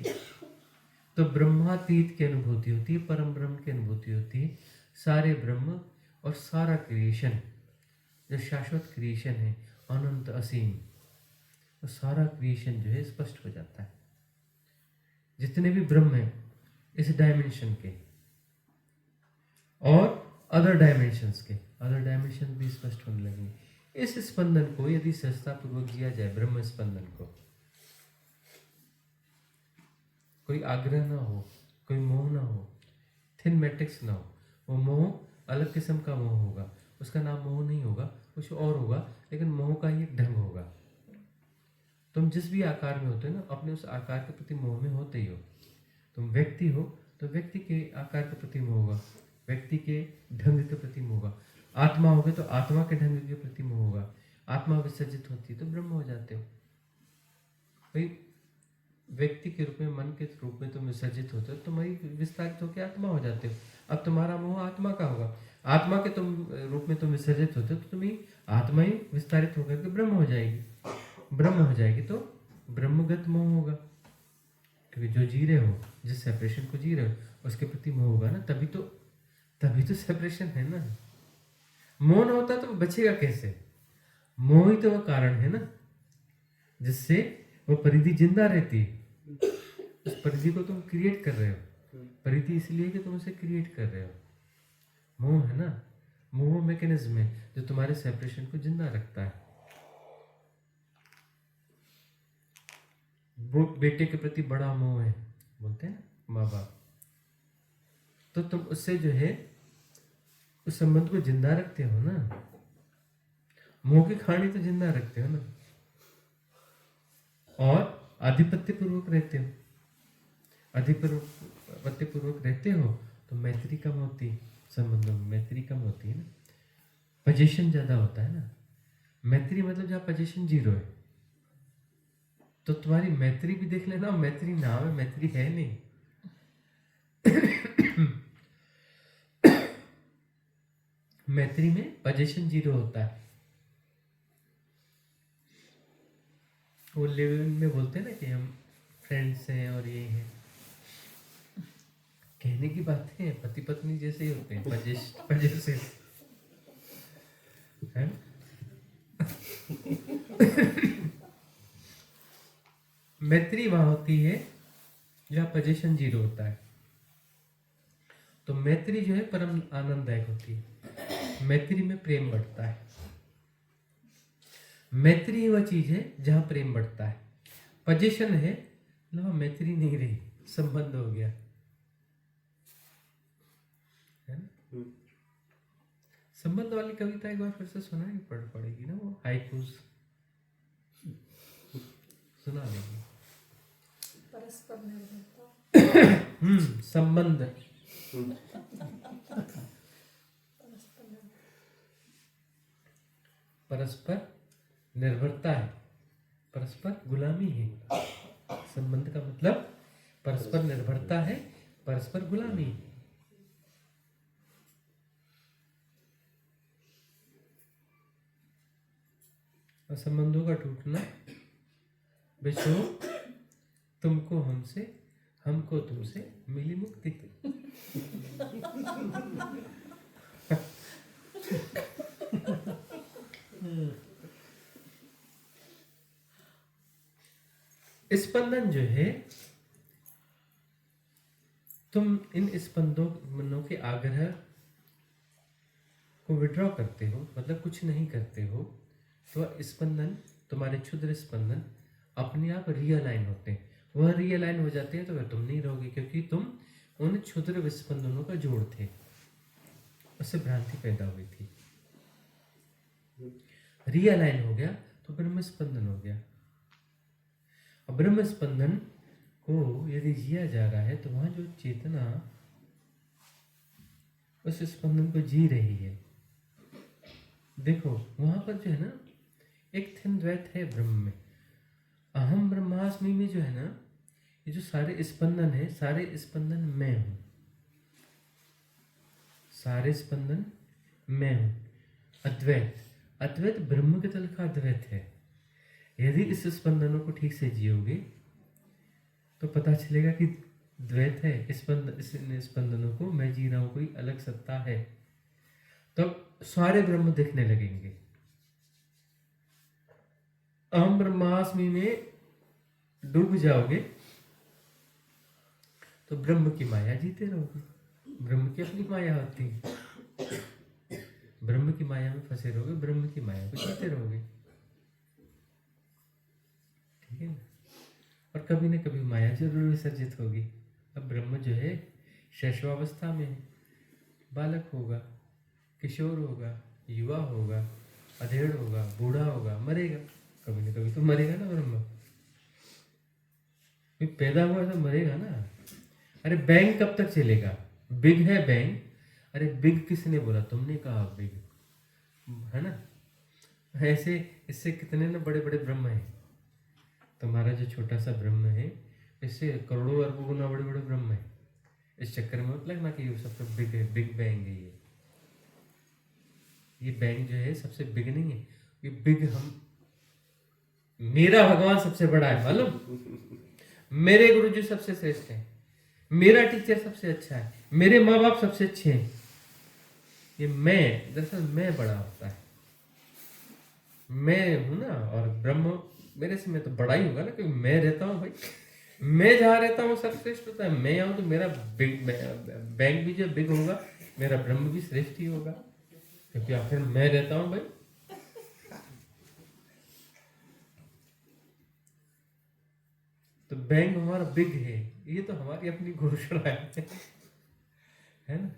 तो ब्रह्मातीत की अनुभूति होती है, परम ब्रह्म की अनुभूति होती है। सारे ब्रह्म और सारा क्रिएशन, जो शाश्वत क्रिएशन है, अनंत असीम, तो सारा क्रिएशन जो है स्पष्ट हो जाता है। जितने भी ब्रह्म हैं इस डायमेंशन के और अदर डायमेंशंस के, अदर डायमेंशन भी स्पष्ट होने लगेंगे। इस स्पंदन को यदि सहजता पूर्वक जिया जाए, ब्रह्म स्पंदन को, कोई आग्रह ना हो, कोई मोह ना हो, थिन मैट्रिक्स ना हो। वो मोह अलग किस्म का मोह होगा, उसका नाम मोह नहीं होगा, कुछ और होगा, लेकिन मोह का ही एक ढंग होगा। तुम जिस भी आकार में होते हो ना, अपने उस आकार के प्रति मोह में होते ही हो। तुम व्यक्ति हो तो व्यक्ति के आकार के प्रति मोह होगा, व्यक्ति के ढंग के प्रति मोह होगा। आत्मा हो गए तो आत्मा के ढंग के प्रति मोह होगा। आत्मा विसर्जित होती है तो ब्रह्म हो जाते हो। भाई व्यक्ति के रूप में, मन के रूप में तुम विसर्जित होते हो, तुम्हारी विस्तारित होकर आत्मा हो जाते हो। अब तुम्हारा मोह आत्मा का होगा, आत्मा के तुम रूप में तुम विसर्जित होते हो तो तुम्हें आत्मा ही विस्तारित होकर के ब्रह्म हो जाएगी। ब्रह्म हो जाएगी तो ब्रह्मगत मोह होगा, क्योंकि जो जी रहे हो, जिस सेपरेशन को जी रहे हो, उसके प्रति मोह होगा ना, तभी तो सेपरेशन है ना। मोह ना होता तो बचेगा कैसे? मोह ही तो वह कारण है ना जिससे वो परिधि जिंदा रहती है। उस परिधि को तुम क्रिएट कर रहे हो। परिधि इसलिए कि तुम उसे क्रिएट कर रहे हो। मोह है ना, मोह मैकेनिज्म है जो तुम्हारे सेपरेशन को जिंदा रखता है। वो बेटे के प्रति बड़ा मोह है, बोलते हैं ना माँ बाप, तो तुम उससे जो है उस संबंध को जिंदा रखते हो ना। मोह की कहानी तो जिंदा रखते हो ना, और आधिपत्य पूर्वक रहते हो। आधिपत्य पूर्वक रहते हो तो मैत्री कम होती है, संबंधों में मैत्री कम होती है ना, पोजीशन ज्यादा होता है ना। मैत्री मतलब जहाँ पोजीशन 0 है, तो तुम्हारी मैत्री भी देख लेना। मैत्री नाम है, मैत्री है नहीं। मैत्री में पोजीशन 0 होता है। वो लिव इन में बोलते हैं ना कि हम फ्रेंड्स हैं और ये हैं, कहने की बातें हैं, पति पत्नी जैसे ही होते हैं, पोजेसिव है। मैत्री वहां होती है जहाँ पोजीशन 0 होता है। तो मैत्री जो है परम आनंददायक होती है, मैत्री में प्रेम बढ़ता है। मैत्री वह चीज है जहां प्रेम बढ़ता है। पोजीशन है मतलब मैत्री नहीं रही, संबंध हो गया, है ना। संबंध वाली कविता एक बार फिर से सुनानी पड़ेगी ना, वो हाइकूज सुना देंगे। परस्पर निर्भरता। संबंध परस्पर निर्भरता है, परस्पर गुलामी है। संबंध का मतलब परस्पर निर्भरता है, परस्पर गुलामी है। और संबंधों का टूटना विश्व तुमको हमसे, हमको तुमसे मिली मुक्ति। स्पंदन जो है, तुम इन स्पंदनों के आग्रह को विड्रॉ करते हो, मतलब कुछ नहीं करते हो, तो स्पंदन, तुम्हारे क्षुद्र स्पंदन अपने आप रियलाइन होते हैं। वह रियलाइन हो जाते हैं तो वह तुम नहीं रहोगे, क्योंकि तुम उन क्षुद्र विस्पंदनों का जोड़ थे, उससे भ्रांति पैदा हुई थी। रियलाइन हो गया तो ब्रह्म स्पंदन हो गया। अब ब्रह्म स्पंदन को यदि जिया जा रहा है तो वहां जो चेतना उस स्पंदन को जी रही है, देखो वहां पर जो है ना एक थिन द्वैत है ब्रह्म में। अहम ब्रह्मास्मि में जो है ना, ये जो सारे स्पंदन है, सारे स्पंदन मैं हूं, सारे स्पंदन मैं हूं। अद्वैत, अद्वैत ब्रह्म के तल का अद्वैत है। यदि इस स्पंदनों को ठीक से जियोगे तो पता चलेगा कि द्वैत है। इस स्पंदनों को मैं जी रहा हूं, कोई अलग सत्ता है, तब सारे ब्रह्म दिखने लगेंगे। अहम ब्रह्मास्मि में डूब जाओगे तो ब्रह्म की माया जीते रहोगे। ब्रह्म की अपनी माया होती है, ब्रह्म की माया में फंसे रहोगे, ब्रह्म की माया को जीते रहोगे, ठीक है ना। और कभी न कभी माया जरूर विसर्जित होगी। अब ब्रह्म जो है शैशवावस्था में है, बालक होगा, किशोर होगा, युवा होगा, अधेड़ होगा, बूढ़ा होगा, मरेगा, कभी न कभी तो मरेगा ना ब्रह्म। पैदा हुआ तो मरेगा ना। अरे बैंक कब तक चलेगा? बिग है बैंक। अरे बिग किसने बोला? तुमने कहा बिग, है ना। ऐसे इससे कितने ना बड़े बड़े ब्रह्म हैं। तुम्हारा जो छोटा सा ब्रह्म है, इससे करोड़ों अरबों गुना बड़े बड़े ब्रह्म है। इस चक्कर में मत लगना कि ये सबसे बिग है, बिग बैंग है ये बैंग जो है सबसे बिग नहीं है। ये बिग मेरा भगवान सबसे बड़ा है, मालूम। मेरे गुरु जी सबसे श्रेष्ठ है, मेरा टीचर सबसे अच्छा है, मेरे माँ बाप सबसे अच्छे हैं। ये मैं, दरअसल मैं बड़ा होता है, मैं हूं ना। और ब्रह्म मेरे से मैं तो बड़ा ही होगा ना, क्योंकि मैं रहता हूँ भाई। मैं जहाँ रहता हूँ सर्वश्रेष्ठ होता है। मैं आऊँ तो मेरा बिग बैंक भी जो बिग होगा, मेरा ब्रह्म भी श्रेष्ठ ही होगा, क्योंकि आखिर मैं रहता हूँ भाई। तो बैंक हमारा बिग है, ये तो हमारी अपनी घोषणा है ना।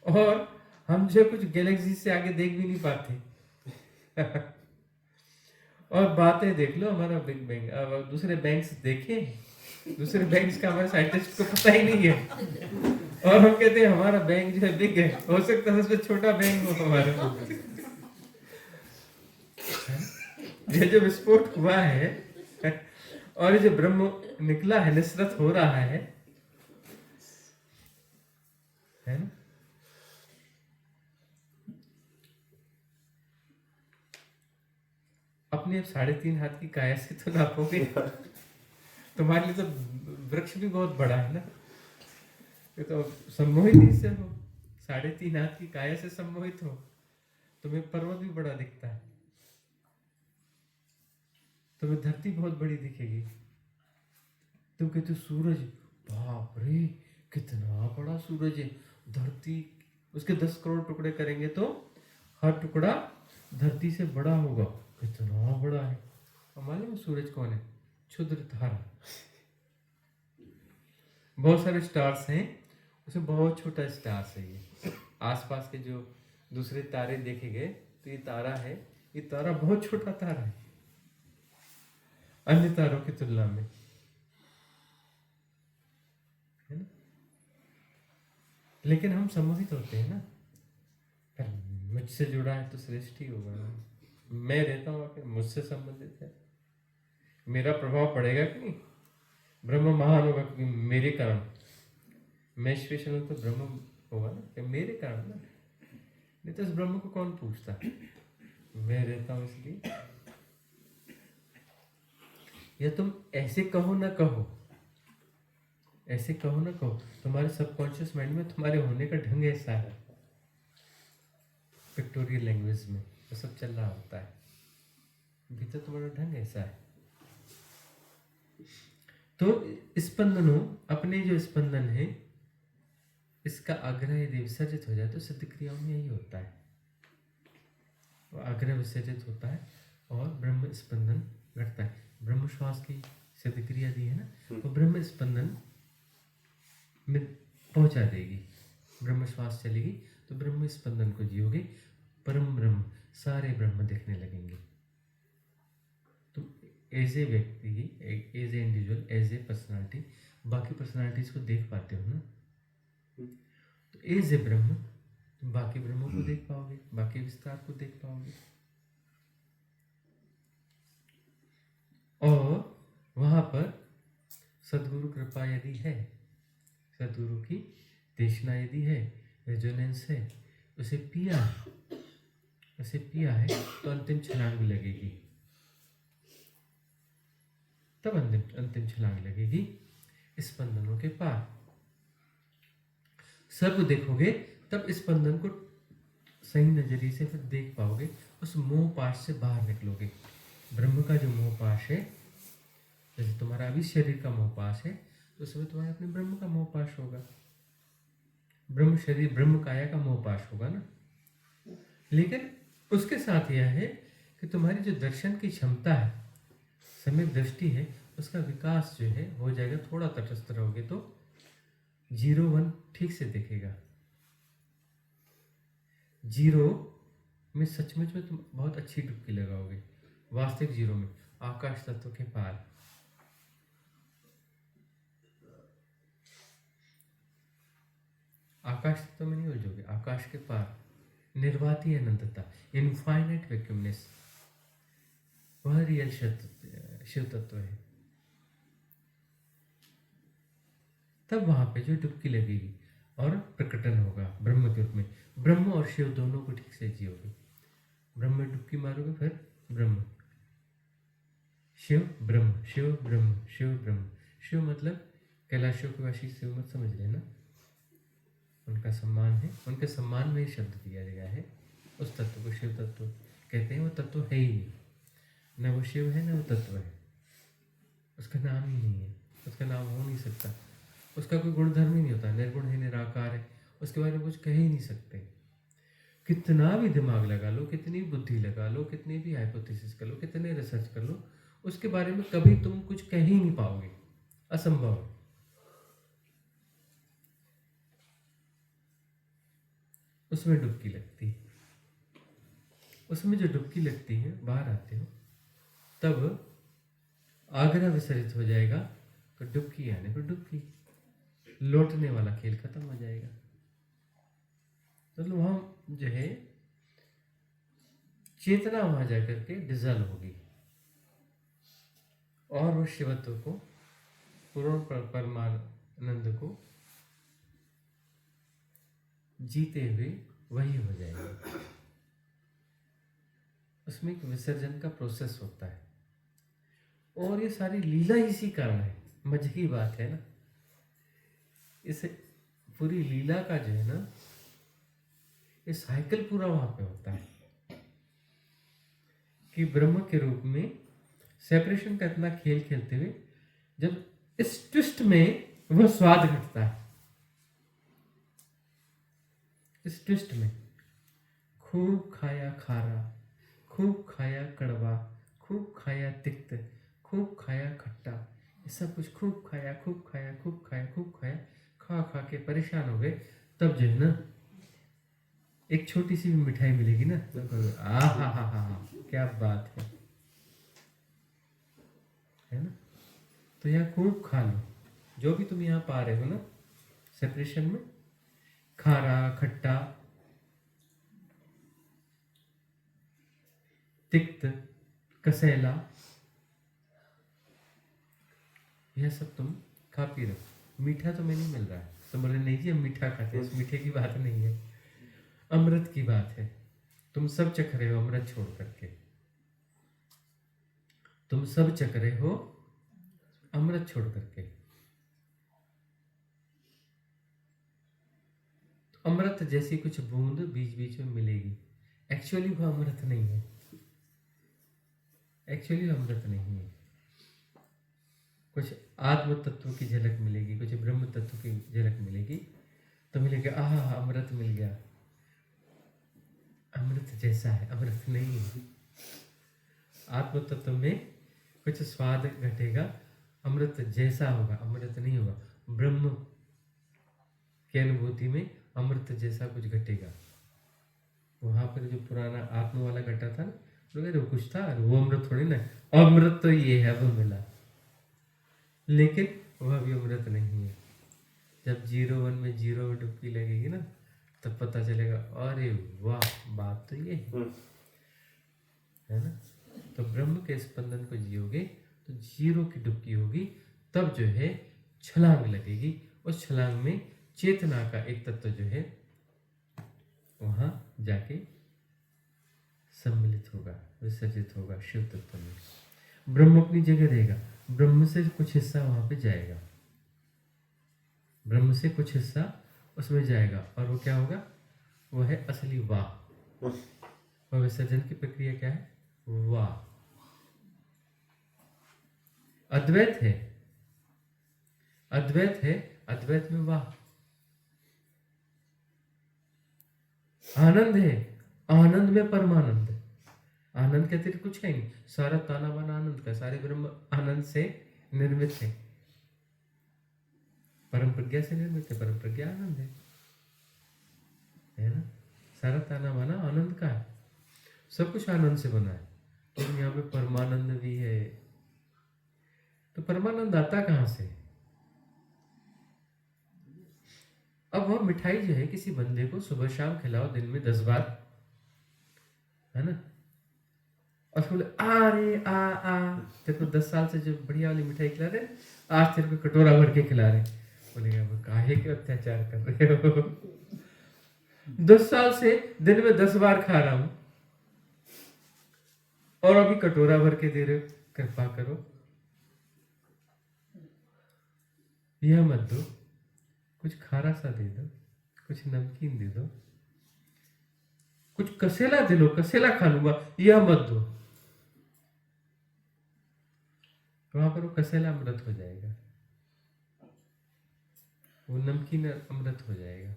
और हम जो कुछ गैलेक्सी से आगे देख भी नहीं पाते। और बातें देख लो, हमारा बिग बैंग। अब दूसरे बैंक्स देखें, दूसरे बैंक्स का हमारे साइंटिस्ट को पता ही नहीं है, और हम कहते हैं हमारा बैंक जो है बिग है। हो सकता है सबसे छोटा बैंक हो हमारा। ये जो विस्फोट हुआ है और ये जो ब्रह्म निकला है, निस्सृत हो रहा है ना। अपने अब 3.5 हाथ की काया से तो नापोगे। तुम्हारे लिए तो वृक्ष भी बहुत बड़ा है ना, ये तो सम्मोहित इससे हो। 3.5 हाथ की काया से सम्मोहित हो, तुम्हें पर्वत भी बड़ा दिखता है, तुम्हें धरती बहुत बड़ी दिखेगी, तुम कहते हो सूरज, बाप रे कितना बड़ा सूरज है, धरती उसके 10 करोड़ टुकड़े करेंगे तो हर टुकड़ा धरती से बड़ा होगा, कितना बड़ा है। और मालूम है सूरज कौन है? क्षुद्र तारा। बहुत सारे स्टार्स हैं, उसमें बहुत छोटा स्टार्स है ये। आसपास के जो दूसरे तारे देखे गए तो ये तारा है, ये तारा बहुत छोटा तारा है अन्य तारों की तुलना में, है ना? लेकिन हम सम्मोहित होते हैं ना, मुझसे जुड़ा है तो श्रेष्ठ ही होगा ना, मैं रहता हूँ आके मुझसे संबंधित है, मेरा प्रभाव पड़ेगा कि नहीं, ब्रह्म महान होगा क्योंकि मेरे कारण, मैं स्पेशल हूँ तो ब्रह्म होगा ना, कि मेरे कारण ना, नहीं तो इस ब्रह्म को कौन पूछता, मैं रहता हूँ इसलिए। या तुम ऐसे कहो ना कहो, ऐसे कहो ना कहो, तुम्हारे सबकॉन्शियस माइंड में तुम्हारे होने का ढंग ऐसा है, पिक्टोरियल लैंग्वेज में तो सब चल रहा होता है, भीतर तुम्हारा ढंग ऐसा है। तो स्पंदनों, अपने जो स्पंदन है इसका आग्रह यदि विसर्जित हो जाए तो सिद्ध क्रियाओं में यही होता है, वो आग्रह विसर्जित होता है और ब्रह्म स्पंदन घटता है। ब्रह्म श्वास की सिद्ध क्रिया दी है ना, वो ब्रह्म स्पंदन में पहुंचा देगी, ब्रह्म श्वास चलेगी तो ब्रह्म स्पंदन को जियोगे, परम ब्रह्म सारे ब्रह्म दिखने लगेंगे। तुम एज ए व्यक्ति, as a individual, as a personality बाकी पर्सनालिटीज को देख पाते हो ना, तो एज ए ब्रह्म तुम बाकी ब्रह्मों को देख पाओगे, बाकी विस्तार को देख पाओगे। और वहां पर सदगुरु कृपा यदि है, सदगुरु की देशना यदि है, रेजोनेंस है, उसे पिया है तो अंतिम छलांग भी लगेगी, तब अंतिम छलांग लगेगी स्पंदनों के पार। सब देखोगे तब स्पंदन को सही नजरिए से फिर देख पाओगे, उस मोह पाश से बाहर निकलोगे। ब्रह्म का जो मोह पाश है, जैसे तुम्हारा अभी शरीर का मोह पाश है तो उसमें तुम्हारा अपने ब्रह्म का मोह पाश होगा, ब्रह्म शरीर ब्रह्म काया का मोह पाश होगा ना। लेकिन उसके साथ यह है कि तुम्हारी जो दर्शन की क्षमता है, सम्यक दृष्टि है, उसका विकास जो है हो जाएगा। थोड़ा तटस्थ रहोगे तो 0-1 ठीक से दिखेगा। 0 में सचमुच में तुम बहुत अच्छी डुबकी लगाओगे, वास्तविक 0 में, आकाश तत्व के पार। आकाश तत्व में नहीं उलझोगे, आकाश के पार निर्वाती अनंतता, इनफाइनाइट वैक्यूमनेस, वह रियल शिव तत्व है। तब वहां पे जो डुबकी लगेगी और प्रकटन होगा ब्रह्म के रूप में। ब्रह्म और शिव दोनों को ठीक से जियोगे। ब्रह्म में डुबकी मारोगे, फिर ब्रह्म, शिव ब्रह्म, शिव ब्रह्म, शिव ब्रह्म। शिव मतलब कैलाशों के वासी शिव मत समझ लेना, उनका सम्मान है, उनके सम्मान में ही शब्द दिया गया है। उस तत्व को शिव तत्व कहते हैं। वो तत्व है ही नहीं, न वो शिव है न वो तत्व है, उसका नाम ही नहीं है, उसका नाम हो नहीं सकता, उसका कोई गुण धर्म ही नहीं होता। निर्गुण है, निराकार है, उसके बारे में कुछ कह ही नहीं सकते। कितना भी दिमाग लगा लो, कितनी बुद्धि लगा लो, कितनी भी हाइपोथेसिस कर लो, कितने रिसर्च कर लो, उसके बारे में कभी तुम कुछ कह ही नहीं पाओगे, असंभव है। उसमें डुबकी लगती है, उसमें जो डुबकी लगती है, बाहर आते हो तब आग्रह विसर्जित हो जाएगा, तो डुबकी आने पर डुबकी, लौटने वाला खेल खत्म हो जाएगा। मतलब वहां जो है चेतना वहां जाकर के डिजल्व होगी और वो शिवत्व को, पूर्ण परमानंद को जीते हुए वही हो जाएगा। उसमें एक विसर्जन का प्रोसेस होता है और ये सारी लीला इसी कारण है। मजे की बात है ना, इस पूरी लीला का जो है ना, ये साइकिल पूरा वहां पे होता है कि ब्रह्म के रूप में सेपरेशन का इतना खेल खेलते हुए जब इस ट्विस्ट में वह स्वाद घटता है। इस ट्विस्ट में खूब खाया खारा, खूब खाया कड़वा, खूब खाया तिक्त, खूब खाया खट्टा, ये सब कुछ खूब खाया, खूब खाया, खूब खाया, खूब खाया, खा खा के परेशान हो गए। तब जो है ना एक छोटी सी भी मिठाई मिलेगी ना, आ हा हा हा, क्या बात है ना। तो यहाँ खूब खा लो, जो भी तुम यहाँ पा रहे हो ना सेपरेशन में, खारा, खट्टा, तिक्त, कसेला, यह सब तुम खा पी रहे हो। मीठा तुम्हें नहीं मिल रहा है तो बोले नहीं जी हम मीठा खाते हैं, इस मीठे की बात नहीं है, अमृत की बात है। तुम सब चख रहे हो अमृत छोड़ करके, तुम सब चख रहे हो अमृत छोड़ करके। तो अमृत जैसी कुछ बूंद बीच बीच में मिलेगी, एक्चुअली वो अमृत नहीं है, एक्चुअली अमृत नहीं है। कुछ आत्म तत्व की झलक मिलेगी, कुछ ब्रह्म तत्व की झलक मिलेगी, तो मिलेगा आह अमृत मिल गया। अमृत जैसा है, अमृत नहीं है। आत्म तत्व में कुछ स्वाद घटेगा, अमृत जैसा होगा, अमृत नहीं होगा। ब्रह्म की अनुभूति में अमृत जैसा कुछ घटेगा। वहां पर जो पुराना आत्म वाला घटा था ना, वो कुछ था, वो अमृत थोड़ी ना, अमृत तो ये है वो मिला, लेकिन वह भी अमृत नहीं है। जब 01 में 0 में डुबकी लगेगी ना, तब पता चलेगा अरे वाह, बात तो ये है ना। तो ब्रह्म के स्पंदन को जियोगे तो 0 की डुबकी होगी, तब जो है छलांग लगेगी। उस छलांग में चेतना का एक तत्व जो है वहां जाके सम्मिलित होगा, विसर्जित होगा शिव तत्व में। ब्रह्म अपनी जगह रहेगा, ब्रह्म से कुछ हिस्सा वहां पे जाएगा, ब्रह्म से कुछ हिस्सा उसमें जाएगा, और वो क्या होगा, वो है असली वाह। और विसर्जन की प्रक्रिया क्या है, वाह। अद्वैत है, अद्वैत है, अद्वैत में वाह। आनंद है, आनंद में परमानंद। आनंद के अतिरिक्त कुछ है नहीं, सारा ताना बाना आनंद का, सारे ब्रह्म आनंद से निर्मित है, परम प्रज्ञा से निर्मित है, परम प्रज्ञा आनंद है ना। सारा ताना बाना आनंद का है, सब कुछ आनंद से बना है, लेकिन यहाँ पे परमानंद भी है। तो परमानंद आता कहां से? अब वह मिठाई जो है किसी बंदे को सुबह शाम खिलाओ, दिन में 10 बार, है ना, और बोले अरे तेरे को 10 साल से जो बढ़िया वाली मिठाई खिला रहे, आज तेरे को कटोरा भर के खिला रहे, बोलेगा वो काहे के अत्याचार कर रहे हो? 10 साल से दिन में 10 बार खा रहा हूं और अभी कटोरा भर के दे रहे हो, कृपा करो, यह मत दो, कुछ खारा सा दे दो, कुछ नमकीन दे दो, कुछ कसेला दे लो, कसेला खा लूंगा, यह मत दो। वहां पर वो कसेला अमृत हो जाएगा, वो नमकीन अमृत हो जाएगा।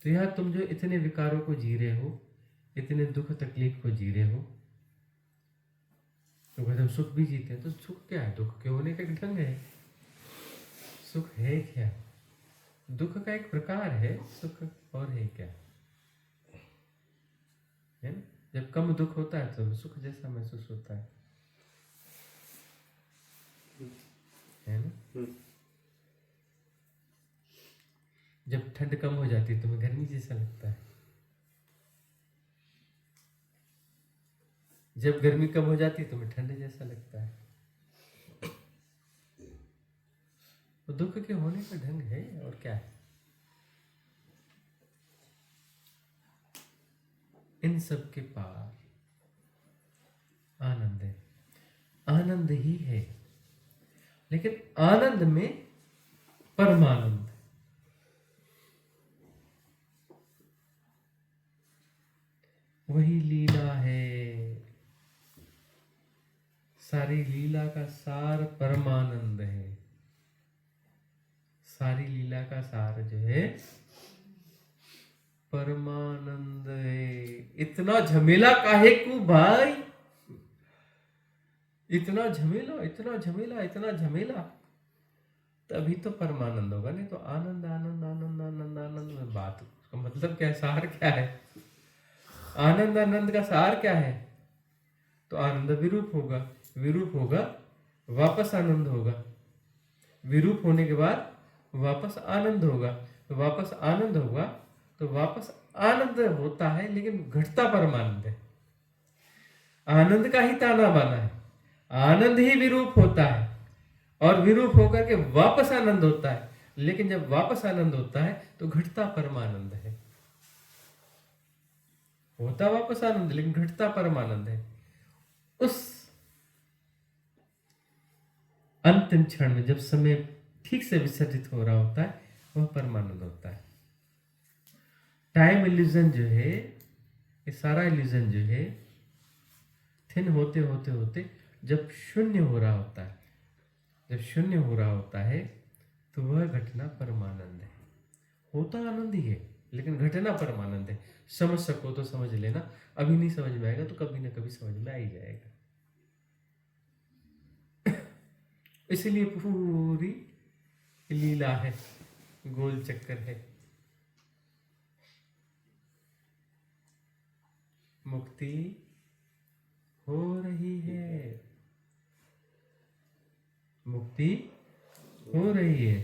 तो यहां तुम जो इतने विकारों को जी रहे हो, इतने दुख तकलीफ को जी रहे हो, तो अगर हम सुख भी जीते हैं तो सुख क्या है? दुख के होने का एक ढंग है। सुख है क्या? दुख का एक प्रकार है, सुख और है क्या, है ना। जब कम दुख होता है तो सुख जैसा महसूस होता है ना। जब ठंड कम हो जाती है तो तुम्हें गर्मी जैसा लगता है, जब गर्मी कम हो जाती है तुम्हें ठंड जैसा लगता है। तो दुख के होने का ढंग है, और क्या है। इन सब के पार आनंद है, आनंद ही है, लेकिन आनंद में परमानंद। वही लीला है, सारी लीला का सार परमानंद है। सारी लीला का सार जो है परमानंद है। इतना झमेला काहे को भाई, इतना झमेला, इतना झमेला, इतना झमेला, तभी तो परमानंद होगा। नहीं तो आनंद आनंद आनंद आनंद आनंद में बात का मतलब क्या है, सार क्या है? आनंद आनंद का सार क्या है? तो आनंद विरूप होगा, विरूप होगा वापस आनंद होगा, विरूप होने के बाद वापस आनंद होगा, तो वापस आनंद होगा तो वापस आनंद होता है, लेकिन घटता परमानंद है। आनंद का ही ताना बाना है, आनंद ही विरूप होता है और विरूप होकर के वापस आनंद होता है, लेकिन जब वापस आनंद होता है तो घटता परमानंद है। होता वापस आनंद लेकिन घटता परमानंद है। उस अंतिम क्षण में जब समय ठीक से विसर्जित हो रहा होता है वह परमानंद होता है। टाइम इल्यूजन जो है, ये सारा इल्यूजन जो है थिन होते होते होते जब शून्य हो रहा होता है, जब शून्य हो रहा होता है तो वह घटना परमानंद है। होता आनंद ही है लेकिन घटना परमानंद है। समझ सको तो समझ लेना, अभी नहीं समझ में आएगा तो कभी ना कभी समझ में आ ही जाएगा। इसलिए पूरी लीला है, गोल चक्कर है। मुक्ति हो रही है, मुक्ति हो रही है,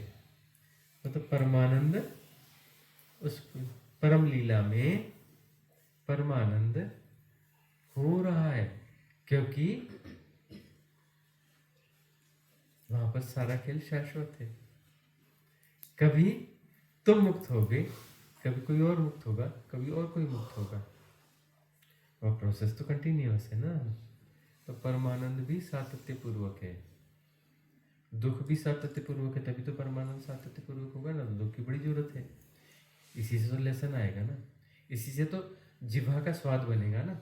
मतलब परमानंद, उस परम लीला में परमानंद हो रहा है, क्योंकि वहां पर सारा खेल शाश्वत है। कभी तुम मुक्त होगे, कभी कोई और मुक्त होगा, कभी और कोई मुक्त होगा, वह प्रोसेस तो कंटिन्यूअस है ना। तो परमानंद भी सातत्य पूर्वक है, दुख भी सातत्य पूर्वक है, तभी तो परमानंद सातत्य पूर्वक होगा ना। तो दुख की बड़ी जरूरत है, इसी से तो लेसन आएगा ना, इसी से तो जिह्वा का स्वाद बनेगा ना।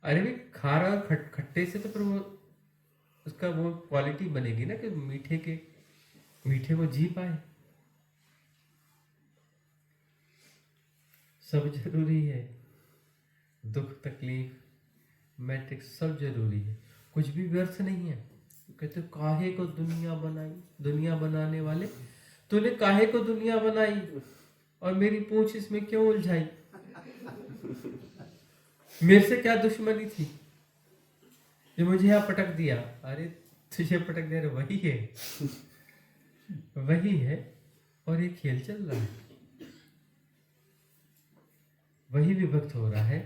अरे भाई खारा और खट्टे से तो फिर वो उसका वो क्वालिटी बनेगी ना कि मीठे को जी पाए। सब जरूरी है, दुख तकलीफ मैट्रिक्स सब जरूरी है, कुछ भी व्यर्थ नहीं है। कहते काहे को दुनिया बनाई, दुनिया बनाने वाले तूने काहे को दुनिया बनाई और मेरी पूंछ इसमें क्यों उलझाई? मेरे से क्या दुश्मनी थी जो मुझे यहाँ पटक दिया? अरे तुझे पटक दे रहे वही है, वही है, और ये खेल चल रहा है, वही विभक्त हो रहा है,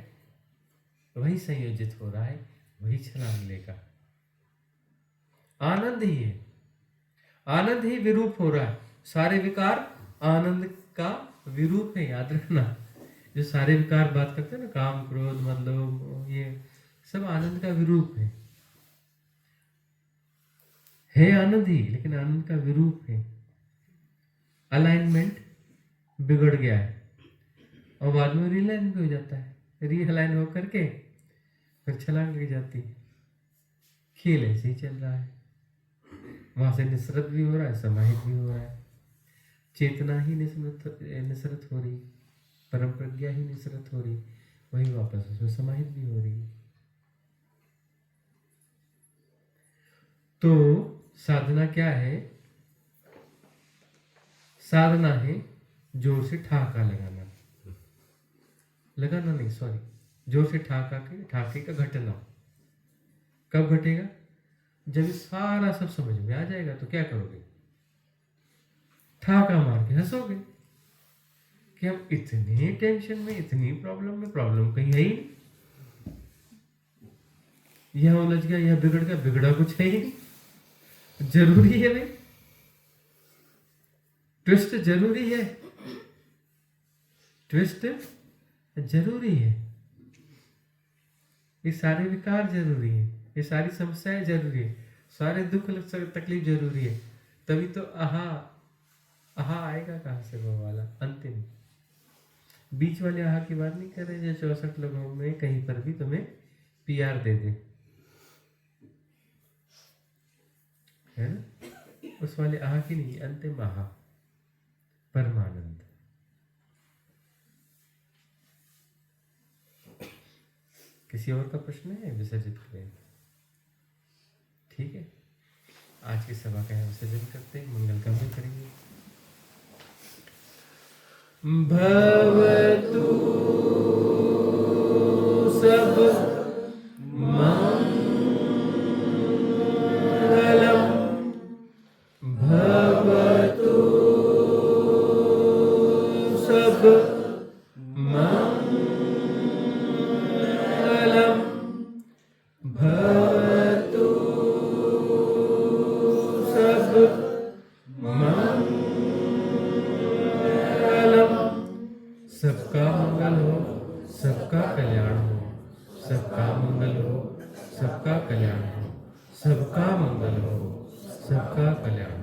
वही संयोजित हो रहा है, वही छलांग लेगा। आनंद ही है, आनंद ही विरूप हो रहा है। सारे विकार आनंद का विरूप है, याद रखना। जो सारे विकार बात करते हैं ना, काम क्रोध मद लोभ, ये सब आनंद का विरूप है आनंद ही, लेकिन आनंद का विरूप है। अलाइनमेंट बिगड़ गया है और बाद में रीलाइन भी हो जाता है, रीअलाइन होकर के फिर छलांग लग जाती है। खेल ऐसे ही चल रहा है, वहां से निसरत भी हो रहा है, समाहित भी हो रहा है। चेतना ही निसरत हो रही, परम प्रज्ञा ही निसरत हो रही, वही वापस उसमें समाहित भी हो रही है। तो साधना क्या है? साधना है जोर से ठहाका लगाना, लगाना नहीं सॉरी, जोर से ठहाके का घटना। कब घटेगा? जब ये सारा सब समझ में आ जाएगा। तो क्या करोगे? ठहाका मार के हंसोगे कि हम इतने टेंशन में, इतनी प्रॉब्लम में, प्रॉब्लम कहीं है ही नहीं, यह उलझ गया, यह बिगड़ गया, बिगड़ा कुछ है ही नहीं। जरूरी है भाई, ट्विस्ट जरूरी है, ट्विस्ट जरूरी है, ये सारे विकार जरूरी है, ये सारी समस्याएं जरूरी है, सारे दुख तकलीफ जरूरी है। तभी तो आहा आएगा कहां से वो वाला अंतिम। बीच वाले आहा की बात नहीं कर रहे जो 64 लोगों में कहीं पर भी तुम्हें PR दे दे, है ना, उस वाले आह की नहीं, अंतिम आह, परमानंद। किसी और का प्रश्न है विसर्जित करें? ठीक है, आज की सभा का विसर्जन करते हैं, मंगल कामना करेंगे। भवतु सब मंगलम, भवतु सब मंगलम, भवतु सब मंगलम। सबका मंगल हो, सबका कल्याण हो, सबका मंगल हो, सबका कल्याण हो, सबका मंगल हो, सबका कल्याण हो।